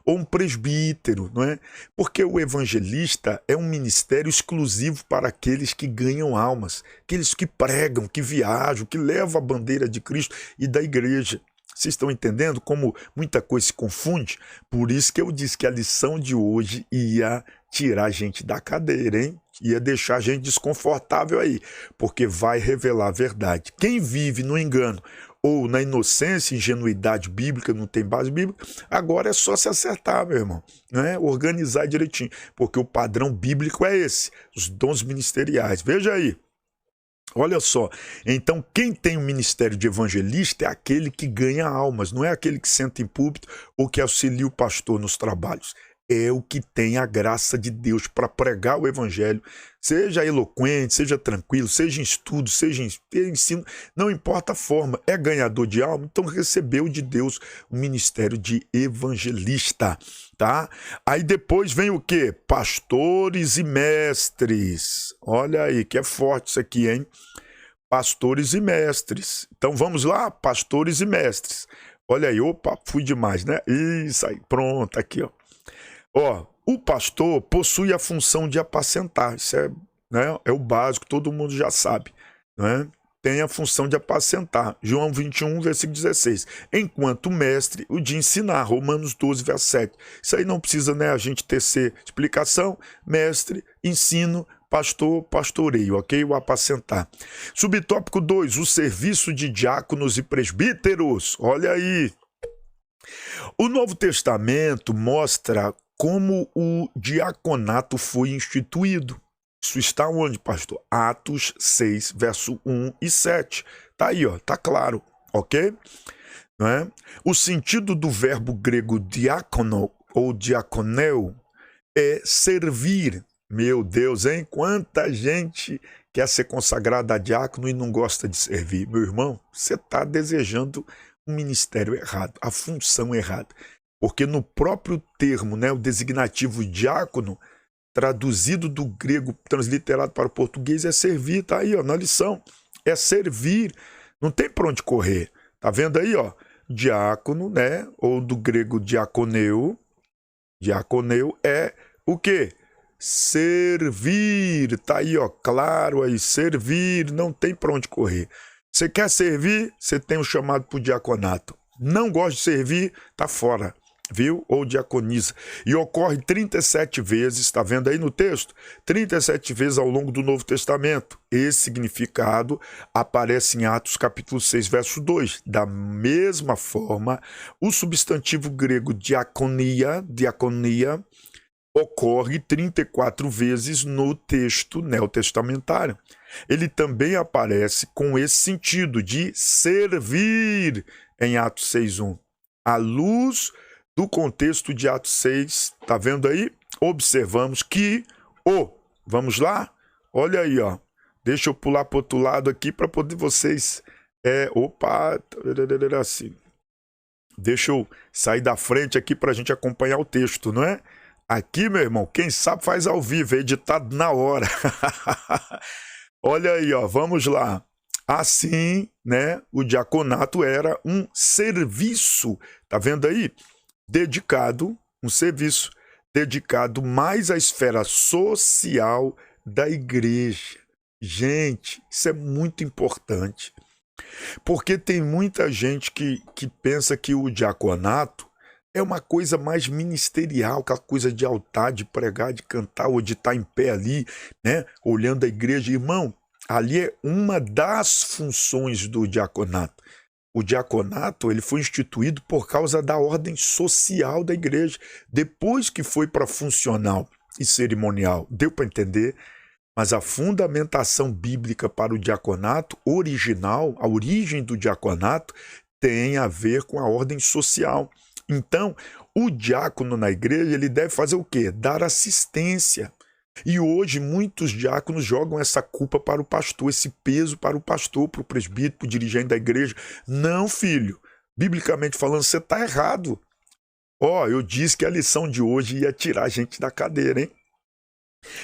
ou um presbítero, não é? Porque o evangelista é um ministério exclusivo para aqueles que ganham almas, aqueles que pregam, que viajam, que levam a bandeira de Cristo e da igreja. Vocês estão entendendo como muita coisa se confunde? Por isso que eu disse que a lição de hoje ia tirar a gente da cadeira, hein? Ia deixar a gente desconfortável aí, porque vai revelar a verdade. Quem vive no engano ou na inocência e ingenuidade bíblica, não tem base bíblica, agora é só se acertar, meu irmão, né? Organizar direitinho, porque o padrão bíblico é esse, os dons ministeriais. Veja aí. Olha só, então quem tem o ministério de evangelista é aquele que ganha almas, não é aquele que senta em púlpito ou que auxilia o pastor nos trabalhos. É o que tem a graça de Deus para pregar o evangelho, seja eloquente, seja tranquilo, seja em estudo, seja em ensino, não importa a forma, é ganhador de alma, então recebeu de Deus o ministério de evangelista, tá? Aí depois vem o quê? Pastores e mestres. Olha aí, que é forte isso aqui, hein? Pastores e mestres. Então vamos lá, pastores e mestres. Olha aí, opa, fui demais, né? Isso aí, pronto, aqui, ó. Ó, o pastor possui a função de apacentar, isso é, né, é o básico, todo mundo já sabe, né? Tem a função de apacentar, João 21, versículo 16, enquanto mestre, o de ensinar, Romanos 12, verso 7. Isso aí não precisa, né, a gente tecer explicação, mestre, ensino, pastor, pastoreio, ok? O apacentar. Subtópico 2, o serviço de diáconos e presbíteros, olha aí. O Novo Testamento mostra como o diaconato foi instituído. Isso está onde, pastor? Atos 6, verso 1 e 7. Está aí, ó, tá claro, ok? Não é? O sentido do verbo grego diácono ou diaconeu é servir. Meu Deus, hein? Quanta gente quer ser consagrada a diácono e não gosta de servir. Meu irmão, você está desejando um ministério errado, a função errada. Porque no próprio termo, né, o designativo diácono, traduzido do grego, transliterado para o português, é servir, tá aí, ó, na lição. É servir, não tem para onde correr. Tá vendo aí, ó? Diácono, né, ou do grego diaconeu. Diaconeu é o quê? Servir, tá aí, ó, claro aí, servir, não tem para onde correr. Você quer servir, você tem um chamado para o diaconato. Não gosta de servir, tá fora. Viu? Ou diaconiza. E ocorre 37 vezes, está vendo aí no texto? 37 vezes ao longo do Novo Testamento. Esse significado aparece em Atos capítulo 6, verso 2. Da mesma forma, o substantivo grego diaconia, ocorre 34 vezes no texto neotestamentário. Ele também aparece com esse sentido de servir em Atos 6:1. À luz do contexto de Atos 6, tá vendo aí? Observamos que vamos lá? Olha aí, ó. Deixa eu pular para o outro lado aqui para poder vocês... assim. Deixa eu sair da frente aqui para a gente acompanhar o texto, não é? Aqui, meu irmão, quem sabe faz ao vivo, é editado na hora. Olha aí, ó, vamos lá. Assim, né, o diaconato era um serviço, tá vendo aí? Um serviço dedicado mais à esfera social da igreja. Gente, isso é muito importante, porque tem muita gente que pensa que o diaconato é uma coisa mais ministerial, aquela coisa de altar, de pregar, de cantar, ou de estar em pé ali, né, olhando a igreja. Irmão, ali é uma das funções do diaconato. O diaconato ele foi instituído por causa da ordem social da igreja, depois que foi para funcional e cerimonial. Deu para entender? Mas a fundamentação bíblica para o diaconato original, a origem do diaconato, tem a ver com a ordem social. Então, o diácono na igreja, ele deve fazer o quê? Dar assistência. E hoje muitos diáconos jogam essa culpa para o pastor, esse peso para o pastor, para o presbítero, para o dirigente da igreja. Não, filho. Biblicamente falando, você está errado. Eu disse que a lição de hoje ia tirar a gente da cadeira, hein?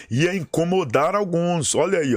Ia incomodar alguns, olha aí,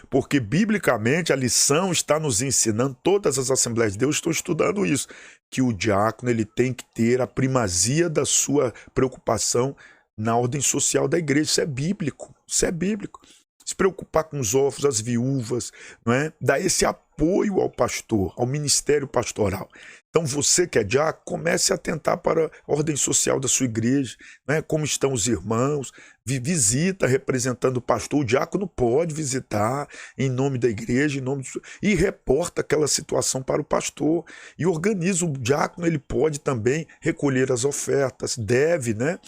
porque biblicamente a lição está nos ensinando, todas as Assembleias de Deus estão estudando isso, que o diácono ele tem que ter a primazia da sua preocupação na ordem social da igreja. Isso é bíblico, isso é bíblico. Se preocupar com os órfãos, as viúvas, não é? Dar esse apoio ao pastor, ao ministério pastoral. Então você que é diácono, comece a atentar para a ordem social da sua igreja, né? Como estão os irmãos, visita representando o pastor. O diácono pode visitar em nome da igreja, e reporta aquela situação para o pastor. E organiza. O diácono, ele pode também recolher as ofertas, deve, né?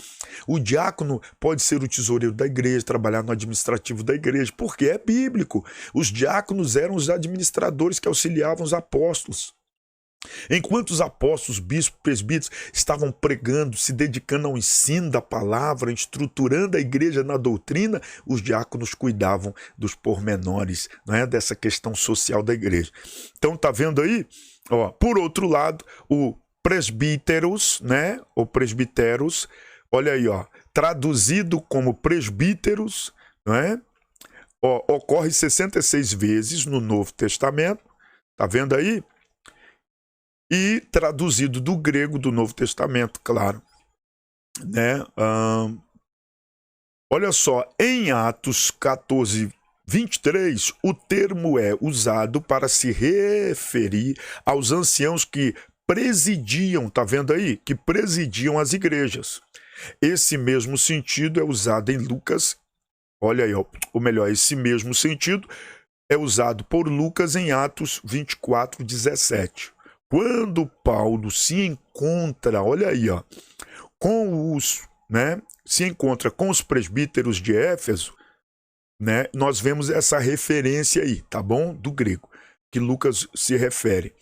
O diácono pode ser o tesoureiro da igreja, trabalhar no administrativo da igreja, porque é bíblico. Os diáconos eram os administradores que auxiliavam os apóstolos. Enquanto os apóstolos, bispos, presbíteros estavam pregando, se dedicando ao ensino da palavra, estruturando a igreja na doutrina, os diáconos cuidavam dos pormenores, não é, dessa questão social da igreja. Então tá vendo aí? Por outro lado, o presbíteros, né? O presbíteros, olha aí, traduzido como presbíteros, não é? Ocorre 66 vezes no Novo Testamento, tá vendo aí? E traduzido do grego do Novo Testamento, claro, né? Olha só, em Atos 14, 23, o termo é usado para se referir aos anciãos que presidiam, tá vendo aí? Que presidiam as igrejas. Esse mesmo sentido é usado em Lucas, olha aí, ou melhor, esse mesmo sentido é usado por Lucas em Atos 24, 17. Quando Paulo se encontra, olha aí, se encontra com os presbíteros de Éfeso, né? Nós vemos essa referência aí, tá bom? Do grego, que Lucas se refere.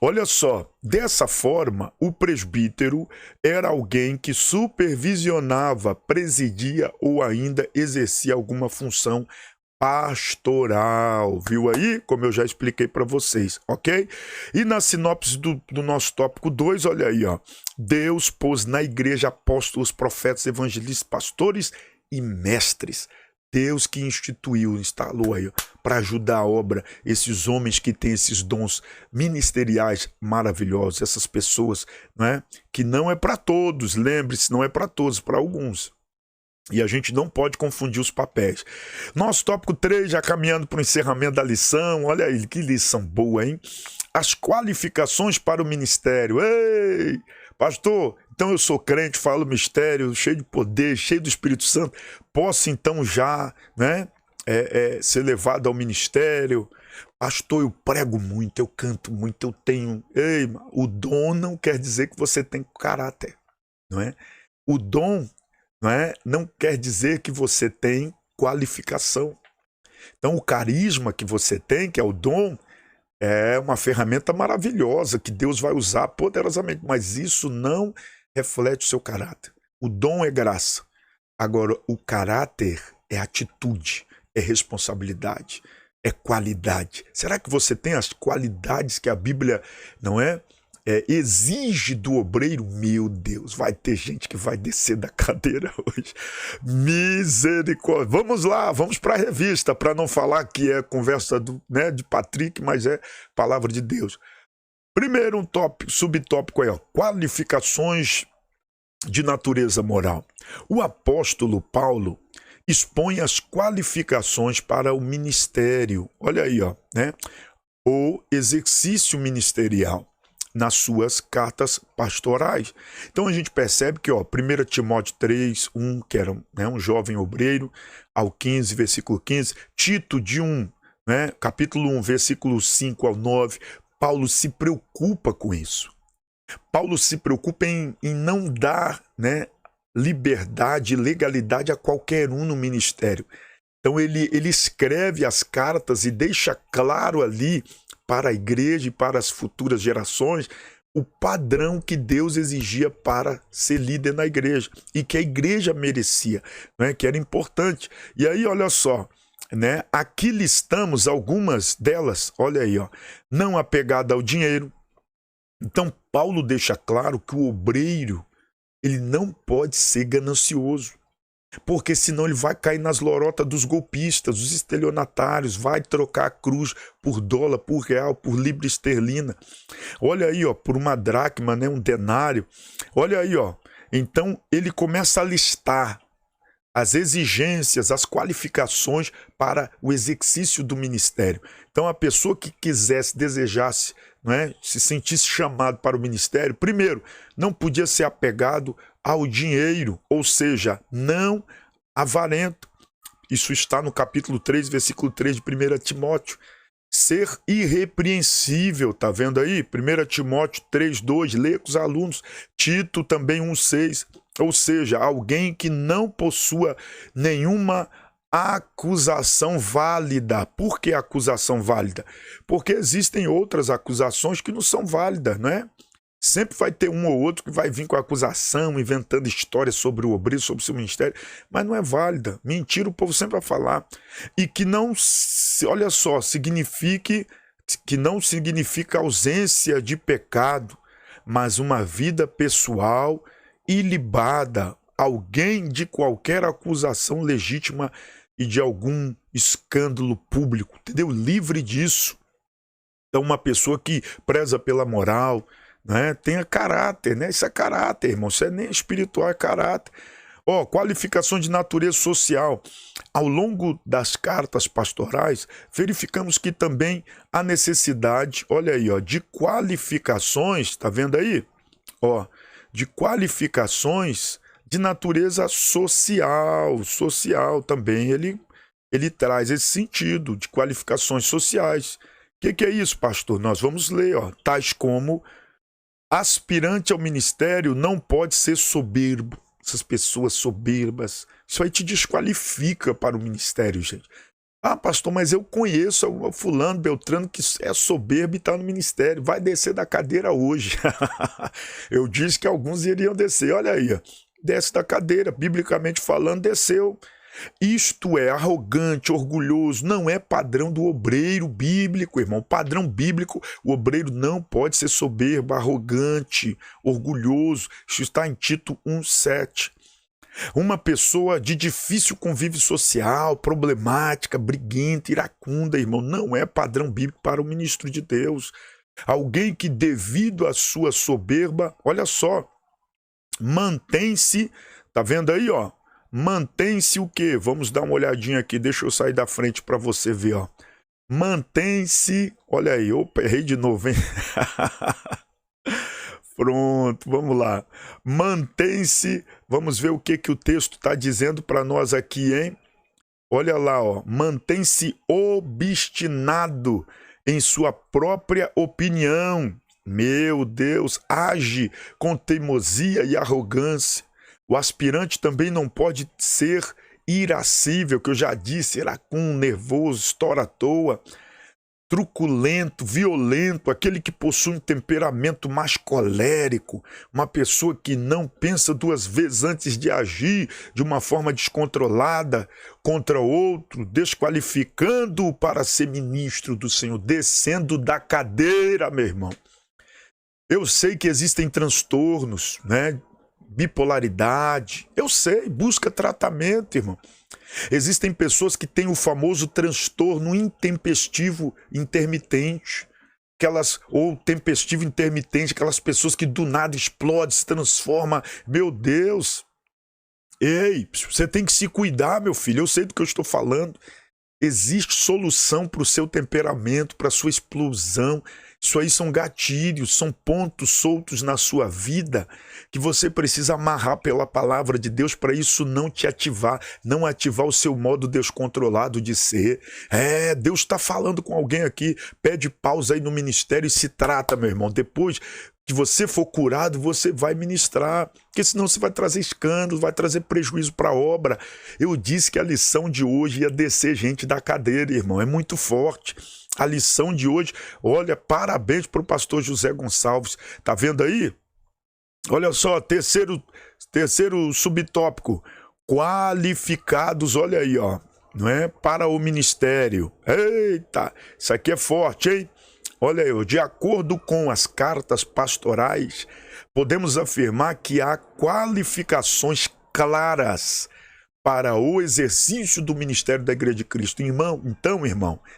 Olha só, dessa forma, o presbítero era alguém que supervisionava, presidia ou ainda exercia alguma função pastoral, viu aí? Como eu já expliquei para vocês, ok? E na sinopse do nosso tópico 2, olha aí, Deus pôs na igreja apóstolos, profetas, evangelistas, pastores e mestres. Deus que instituiu, instalou aí, para ajudar a obra, esses homens que têm esses dons ministeriais maravilhosos, essas pessoas, né? Que não é para todos, lembre-se, não é para todos, para alguns. E a gente não pode confundir os papéis. Nosso tópico 3, já caminhando para o encerramento da lição. Olha aí, que lição boa, hein? As qualificações para o ministério. Ei, pastor, então eu sou crente, falo mistério, cheio de poder, cheio do Espírito Santo. Posso então já, né, ser levado ao ministério? Pastor, eu prego muito, eu canto muito, eu tenho... Ei, o dom não quer dizer que você tem caráter, não é? O dom... não quer dizer que você tem qualificação. Então, o carisma que você tem, que é o dom, é uma ferramenta maravilhosa que Deus vai usar poderosamente, mas isso não reflete o seu caráter. O dom é graça. Agora, o caráter é atitude, é responsabilidade, é qualidade. Será que você tem as qualidades que a Bíblia, não é? Exige do obreiro? Meu Deus, vai ter gente que vai descer da cadeira hoje. Misericórdia. Vamos lá, vamos para a revista, para não falar que é conversa de Patrick, mas é palavra de Deus. Primeiro, subtópico aí, qualificações de natureza moral. O apóstolo Paulo expõe as qualificações para o ministério. Olha aí, o exercício ministerial nas suas cartas pastorais. Então a gente percebe que 1 Timóteo 3, 1, que era um jovem obreiro, ao 15, versículo 15, Tito de 1, capítulo 1, versículo 5 ao 9, Paulo se preocupa com isso. Paulo se preocupa em não dar liberdade e legalidade a qualquer um no ministério. Então ele escreve as cartas e deixa claro ali para a igreja e para as futuras gerações o padrão que Deus exigia para ser líder na igreja e que a igreja merecia, né? Que era importante. E aí, olha só, né? Aqui listamos algumas delas, olha aí, ó, não apegada ao dinheiro. Então, Paulo deixa claro que o obreiro, ele não pode ser ganancioso, porque senão ele vai cair nas lorotas dos golpistas, dos estelionatários, vai trocar a cruz por dólar, por real, por libra esterlina. Olha aí, ó, por uma dracma, né, um denário. Olha aí, ó. Então ele começa a listar as exigências, as qualificações para o exercício do ministério. Então a pessoa que quisesse, desejasse, não é, se sentisse chamado para o ministério, primeiro, não podia ser apegado ao dinheiro, ou seja, não avarento. Isso está no capítulo 3, versículo 3 de 1 Timóteo. Ser irrepreensível, tá vendo aí? 1 Timóteo 3:2, lê com os alunos. Tito também 1:6, ou seja, alguém que não possua nenhuma acusação válida. Por que acusação válida? Porque existem outras acusações que não são válidas, não é? Sempre vai ter um ou outro que vai vir com acusação, inventando histórias sobre o obreiro, sobre o seu ministério, mas não é válida. Mentira, o povo sempre vai falar. E que não, olha só, que não significa ausência de pecado, mas uma vida pessoal ilibada, alguém de qualquer acusação legítima e de algum escândalo público, entendeu? Livre disso. Então, uma pessoa que preza pela moral, né, tenha caráter, né? Isso é caráter, irmão. Isso é nem espiritual, é caráter. Ó, qualificação de natureza social. Ao longo das cartas pastorais, verificamos que também há necessidade, olha aí, ó, de qualificações, tá vendo aí? Ó, de qualificações de natureza social. Social também, ele traz esse sentido de qualificações sociais. O que é isso, pastor? Nós vamos ler, ó, tais como: aspirante ao ministério não pode ser soberbo. Essas pessoas soberbas, isso aí te desqualifica para o ministério, gente. Ah, pastor, mas eu conheço o fulano, Beltrano, que é soberbo e está no ministério. Vai descer da cadeira hoje. Eu disse que alguns iriam descer. Olha aí, ó. Desce da cadeira, biblicamente falando, desceu. Isto é arrogante, orgulhoso, não é padrão do obreiro bíblico, irmão. Padrão bíblico, o obreiro não pode ser soberbo, arrogante, orgulhoso. Isso está em Tito 1:7. Uma pessoa de difícil convívio social, problemática, briguenta, iracunda, irmão, não é padrão bíblico para o ministro de Deus. Alguém que, devido à sua soberba, olha só, mantém-se, tá vendo aí, ó? Mantém-se o quê? Vamos dar uma olhadinha aqui, deixa eu sair da frente para você ver, ó. Mantém-se, olha aí, opa, errei de novo, hein? Pronto, vamos lá. Mantém-se, vamos ver o que o texto está dizendo para nós aqui, hein? Olha lá, ó. Mantém-se obstinado em sua própria opinião. Meu Deus, age com teimosia e arrogância. O aspirante também não pode ser irascível, que eu já disse, iracundo, nervoso, estoura à toa, truculento, violento, aquele que possui um temperamento mais colérico, uma pessoa que não pensa duas vezes antes de agir de uma forma descontrolada contra outro, desqualificando-o para ser ministro do Senhor, descendo da cadeira, meu irmão. Eu sei que existem transtornos, né? Bipolaridade, eu sei, busca tratamento, irmão. Existem pessoas que têm o famoso transtorno intempestivo intermitente, ou tempestivo intermitente, aquelas pessoas que do nada explodem, se transformam. Meu Deus! Ei, você tem que se cuidar, meu filho, eu sei do que eu estou falando. Existe solução para o seu temperamento, para a sua explosão. Isso aí são gatilhos, são pontos soltos na sua vida que você precisa amarrar pela palavra de Deus para isso não te ativar, não ativar o seu modo descontrolado de ser. Deus está falando com alguém aqui, pede pausa aí no ministério e se trata, meu irmão. Depois que você for curado, você vai ministrar, porque senão você vai trazer escândalo, vai trazer prejuízo para a obra. Eu disse que a lição de hoje ia descer gente da cadeira, irmão, é muito forte. A lição de hoje, olha, parabéns para o pastor José Gonçalves. Tá vendo aí? Olha só, terceiro subtópico, qualificados, olha aí, ó, não é? Para o ministério. Eita, isso aqui é forte, hein? Olha aí, de acordo com as cartas pastorais, podemos afirmar que há qualificações claras para o exercício do ministério da Igreja de Cristo. Irmão,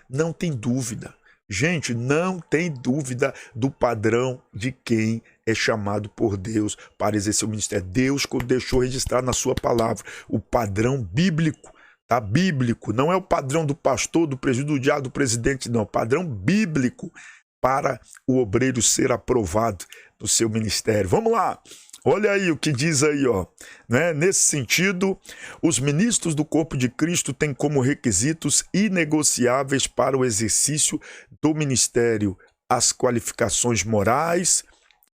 não tem dúvida. Gente, não tem dúvida do padrão de quem é chamado por Deus para exercer o ministério. Deus deixou registrado na sua palavra o padrão bíblico, tá? Bíblico, não é o padrão do pastor, do presbítero, do diácono, do presidente, não. Padrão bíblico para o obreiro ser aprovado no seu ministério. Vamos lá. Olha aí o que diz aí, ó, né? Nesse sentido, os ministros do corpo de Cristo têm como requisitos inegociáveis para o exercício do ministério as qualificações morais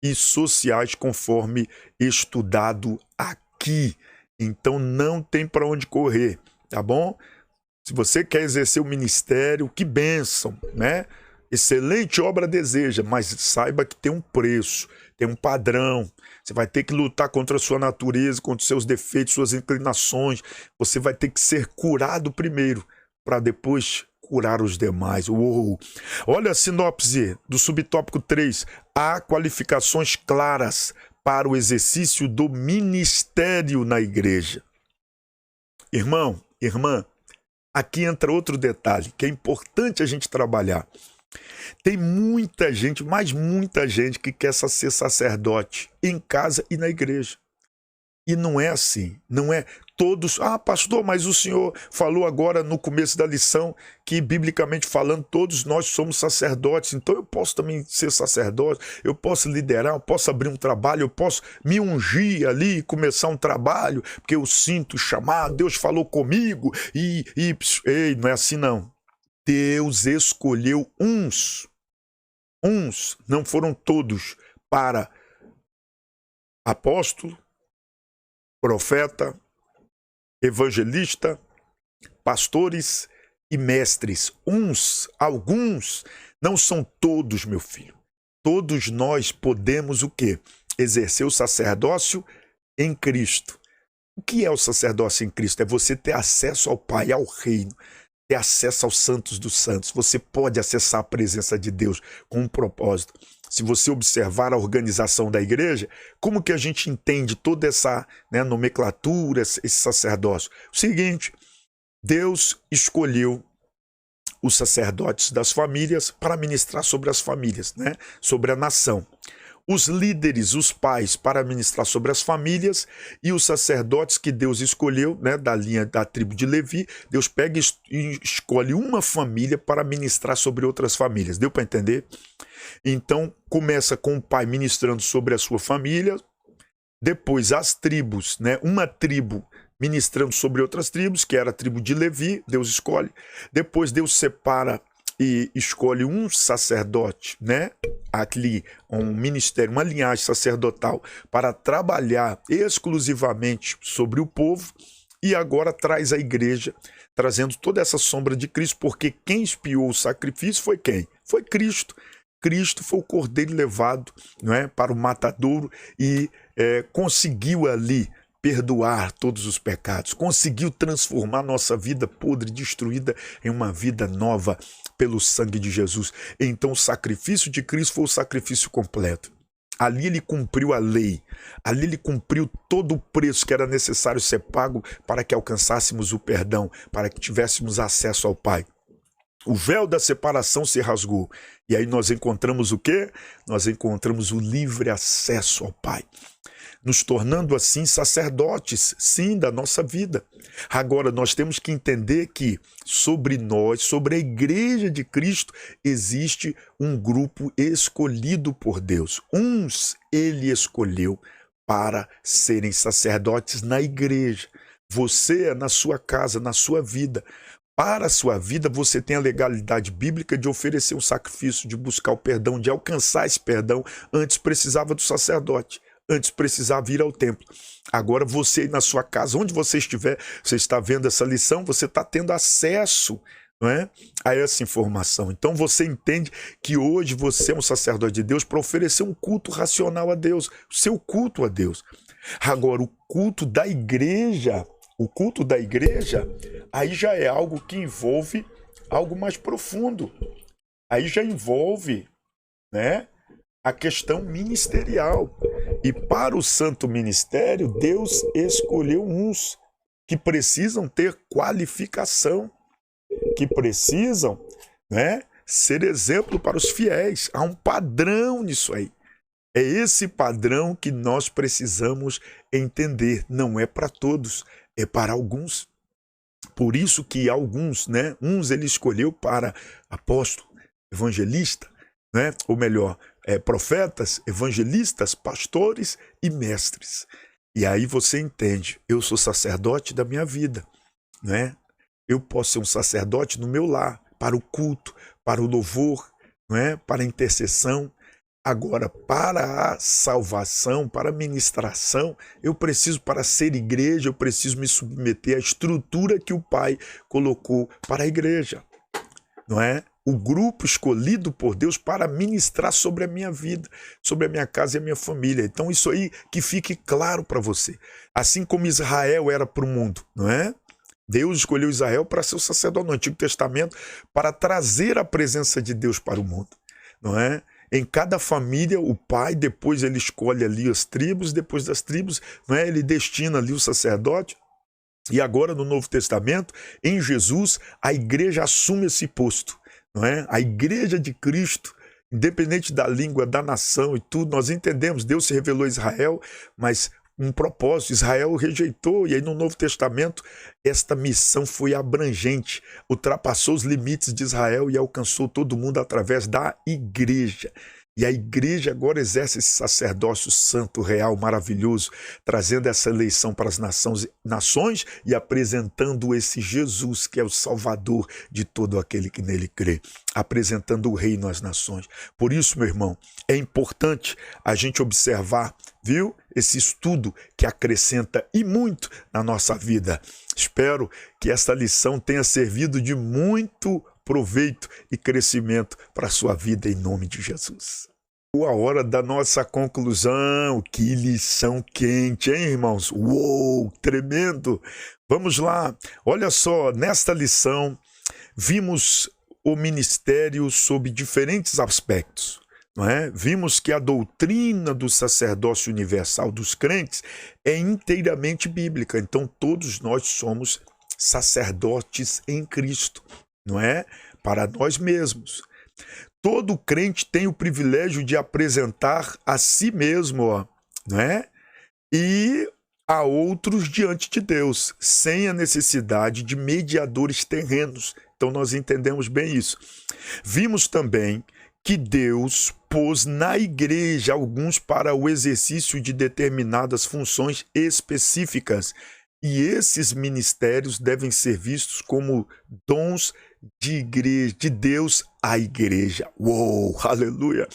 e sociais, conforme estudado aqui. Então não tem para onde correr, tá bom? Se você quer exercer o ministério, que bênção, né? Excelente obra deseja, mas saiba que tem um preço, tem um padrão. Você vai ter que lutar contra a sua natureza, contra os seus defeitos, suas inclinações. Você vai ter que ser curado primeiro, para depois curar os demais. Uou. Olha a sinopse do subtópico 3. Há qualificações claras para o exercício do ministério na igreja. Irmão, irmã, aqui entra outro detalhe que é importante a gente trabalhar. Tem muita gente, mas muita gente que quer ser sacerdote em casa e na igreja. E não é assim, não é todos... Ah, pastor, mas o senhor falou agora no começo da lição que, biblicamente falando, todos nós somos sacerdotes, então eu posso também ser sacerdote, eu posso liderar, eu posso abrir um trabalho, eu posso me ungir ali e começar um trabalho, porque eu sinto chamar, Deus falou comigo Ei, não é assim não. Deus escolheu uns, não foram todos, para apóstolo, profeta, evangelista, pastores e mestres. Alguns, não são todos, meu filho. Todos nós podemos o quê? Exercer o sacerdócio em Cristo. O que é o sacerdócio em Cristo? É você ter acesso ao Pai, ao reino, ter acesso aos santos dos santos. Você pode acessar a presença de Deus com um propósito. Se você observar a organização da igreja, como que a gente entende toda essa, né, nomenclatura, esse sacerdócio? O seguinte, Deus escolheu os sacerdotes das famílias para ministrar sobre as famílias, né, sobre a nação. Os líderes, os pais, para ministrar sobre as famílias, e os sacerdotes que Deus escolheu, né, da linha da tribo de Levi, Deus pega e escolhe uma família para ministrar sobre outras famílias. Deu para entender? Então, começa com o pai ministrando sobre a sua família, depois as tribos, né, uma tribo ministrando sobre outras tribos, que era a tribo de Levi, Deus escolhe. Depois Deus separa e escolhe um sacerdote, né? Ali, um ministério, uma linhagem sacerdotal para trabalhar exclusivamente sobre o povo, e agora traz a igreja, trazendo toda essa sombra de Cristo, porque quem expiou o sacrifício foi quem? Foi Cristo. Cristo foi o cordeiro levado, não é, para o matadouro e conseguiu ali perdoar todos os pecados, conseguiu transformar nossa vida podre, destruída, em uma vida nova pelo sangue de Jesus. Então o sacrifício de Cristo foi o sacrifício completo. Ali ele cumpriu a lei, ali ele cumpriu todo o preço que era necessário ser pago para que alcançássemos o perdão, para que tivéssemos acesso ao Pai. O véu da separação se rasgou. E aí nós encontramos o quê? Nós encontramos o livre acesso ao Pai, nos tornando assim sacerdotes, sim, da nossa vida. Agora, nós temos que entender que sobre nós, sobre a igreja de Cristo, existe um grupo escolhido por Deus. Uns ele escolheu para serem sacerdotes na igreja. Você, na sua casa, na sua vida. Para a sua vida, você tem a legalidade bíblica de oferecer um sacrifício, de buscar o perdão, de alcançar esse perdão. Antes precisava do sacerdote. Antes precisava ir ao templo. Agora você na sua casa, onde você estiver, você está vendo essa lição, você está tendo acesso, não é? A essa informação. Então você entende que hoje você é um sacerdote de Deus para oferecer um culto racional a Deus, o seu culto a Deus. Agora, o culto da igreja, aí já é algo que envolve algo mais profundo. Aí já envolve, né, a questão ministerial. E para o santo ministério, Deus escolheu uns que precisam ter qualificação, que precisam, né, ser exemplo para os fiéis. Há um padrão nisso aí. É esse padrão que nós precisamos entender. Não é para todos, é para alguns. Por isso que alguns, né, uns ele escolheu para apóstolo, evangelista, né, ou melhor, profetas, evangelistas, pastores e mestres. E aí você entende, eu sou sacerdote da minha vida, né? Eu posso ser um sacerdote no meu lar, para o culto, para o louvor, não é? Para a intercessão. Agora, para a salvação, para a ministração, eu preciso, para ser igreja, eu preciso me submeter à estrutura que o Pai colocou para a igreja, não é? O grupo escolhido por Deus para ministrar sobre a minha vida, sobre a minha casa e a minha família. Então isso aí que fique claro para você. Assim como Israel era para o mundo, não é? Deus escolheu Israel para ser o sacerdote no Antigo Testamento, para trazer a presença de Deus para o mundo, não é? Em cada família, o pai, depois ele escolhe ali as tribos, depois das tribos, não é? Ele destina ali o sacerdote. E agora no Novo Testamento, em Jesus, a igreja assume esse posto, não é? A igreja de Cristo, independente da língua, da nação e tudo, nós entendemos, Deus se revelou a Israel, mas um propósito, Israel rejeitou, e aí no Novo Testamento esta missão foi abrangente, ultrapassou os limites de Israel e alcançou todo mundo através da igreja. E a igreja agora exerce esse sacerdócio santo, real, maravilhoso, trazendo essa eleição para as nações e apresentando esse Jesus, que é o Salvador de todo aquele que nele crê, apresentando o reino às nações. Por isso, meu irmão, é importante a gente observar, viu, esse estudo que acrescenta e muito na nossa vida. Espero que esta lição tenha servido de muito proveito e crescimento para a sua vida em nome de Jesus. A hora da nossa conclusão. Que lição quente, hein, irmãos? Uou, tremendo! Vamos lá. Olha só, nesta lição vimos o ministério sob diferentes aspectos, não é? Vimos que a doutrina do sacerdócio universal dos crentes é inteiramente bíblica. Então todos nós somos sacerdotes em Cristo, não é? Para nós mesmos. Todo crente tem o privilégio de apresentar a si mesmo, não é? E a outros diante de Deus, sem a necessidade de mediadores terrenos. Então nós entendemos bem isso. Vimos também que Deus pôs na igreja alguns para o exercício de determinadas funções específicas. E esses ministérios devem ser vistos como dons de Deus à igreja. Uou, aleluia!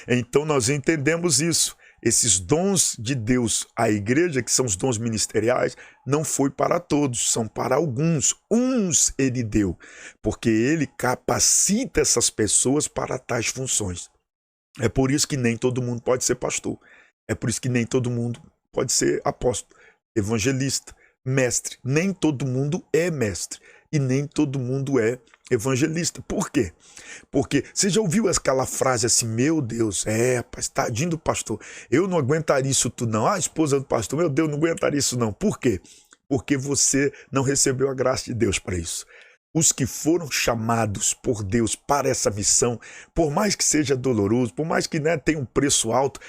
Então nós entendemos isso. Esses dons de Deus à igreja, que são os dons ministeriais, não foi para todos, são para alguns. Uns ele deu, porque ele capacita essas pessoas para tais funções. É por isso que nem todo mundo pode ser pastor. É por isso que nem todo mundo pode ser apóstolo, evangelista, mestre. Nem todo mundo é mestre. E nem todo mundo é evangelista. Por quê? Porque você já ouviu aquela frase assim, meu Deus, rapaz, tadinho do pastor, eu não aguentaria isso tudo não. A esposa do pastor, meu Deus, não aguentaria isso não. Por quê? Porque você não recebeu a graça de Deus para isso. Os que foram chamados por Deus para essa missão, por mais que seja doloroso, por mais que tenha um preço alto,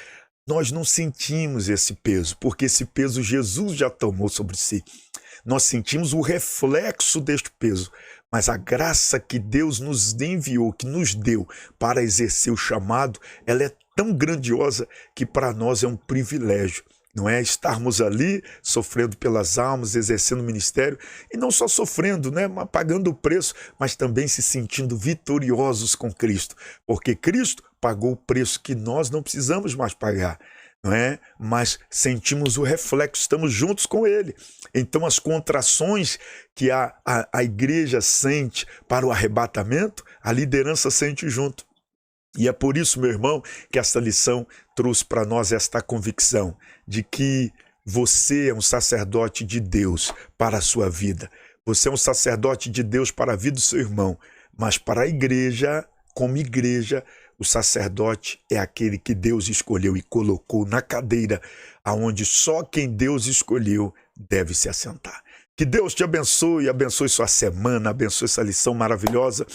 nós não sentimos esse peso, porque esse peso Jesus já tomou sobre si. Nós sentimos o reflexo deste peso, mas a graça que Deus nos enviou, que nos deu para exercer o chamado, ela é tão grandiosa que para nós é um privilégio, não é? Estarmos ali sofrendo pelas almas, exercendo o ministério, e não só sofrendo, mas pagando o preço, mas também se sentindo vitoriosos com Cristo, porque Cristo pagou o preço que nós não precisamos mais pagar. não é? Mas sentimos o reflexo, estamos juntos com ele. Então as contrações que a igreja sente para o arrebatamento, a liderança sente junto. E é por isso, meu irmão, que esta lição trouxe para nós esta convicção de que você é um sacerdote de Deus para a sua vida. Você é um sacerdote de Deus para a vida do seu irmão. Mas para a igreja, como igreja, o sacerdote é aquele que Deus escolheu e colocou na cadeira aonde só quem Deus escolheu deve se assentar. Que Deus te abençoe, abençoe sua semana, abençoe essa lição maravilhosa.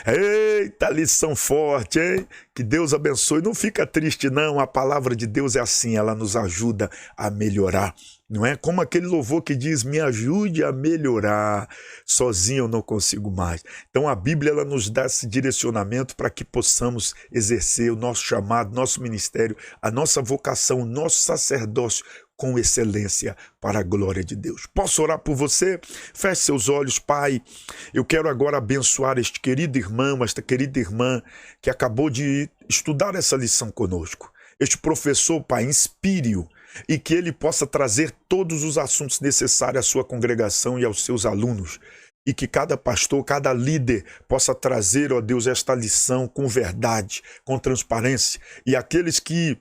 Eita, lição forte, hein? Que Deus abençoe. Não fica triste, não. A palavra de Deus é assim, ela nos ajuda a melhorar. Não é como aquele louvor que diz, me ajude a melhorar, sozinho eu não consigo mais. Então a Bíblia ela nos dá esse direcionamento para que possamos exercer o nosso chamado, nosso ministério, a nossa vocação, o nosso sacerdócio com excelência para a glória de Deus. Posso orar por você? Feche seus olhos, Pai. Eu quero agora abençoar este querido irmão, esta querida irmã que acabou de estudar essa lição conosco. Este professor, Pai, inspire-o e que ele possa trazer todos os assuntos necessários à sua congregação e aos seus alunos. E que cada pastor, cada líder possa trazer, ó Deus, esta lição com verdade, com transparência. E aqueles que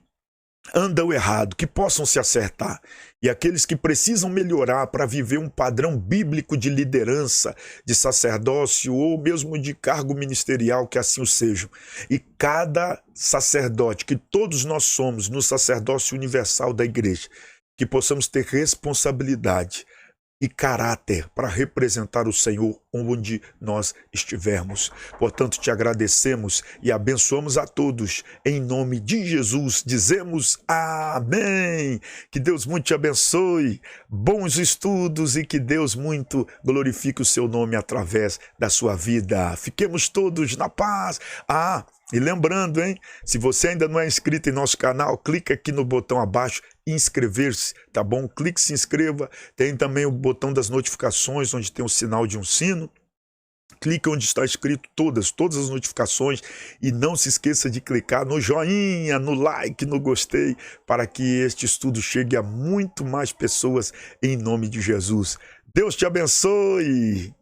andam errado, que possam se acertar. E aqueles que precisam melhorar para viver um padrão bíblico de liderança, de sacerdócio ou mesmo de cargo ministerial, que assim o sejam. E cada sacerdote, que todos nós somos no sacerdócio universal da igreja, que possamos ter responsabilidade e caráter para representar o Senhor onde nós estivermos. Portanto, te agradecemos e abençoamos a todos. Em nome de Jesus, dizemos amém. Que Deus muito te abençoe, bons estudos e que Deus muito glorifique o seu nome através da sua vida. Fiquemos todos na paz. E lembrando, hein? Se você ainda não é inscrito em nosso canal, clica aqui no botão abaixo, inscrever-se, tá bom? Clique, se inscreva. Tem também o botão das notificações, onde tem o sinal de um sino. Clique onde está escrito todas as notificações e não se esqueça de clicar no joinha, no like, no gostei, para que este estudo chegue a muito mais pessoas em nome de Jesus. Deus te abençoe!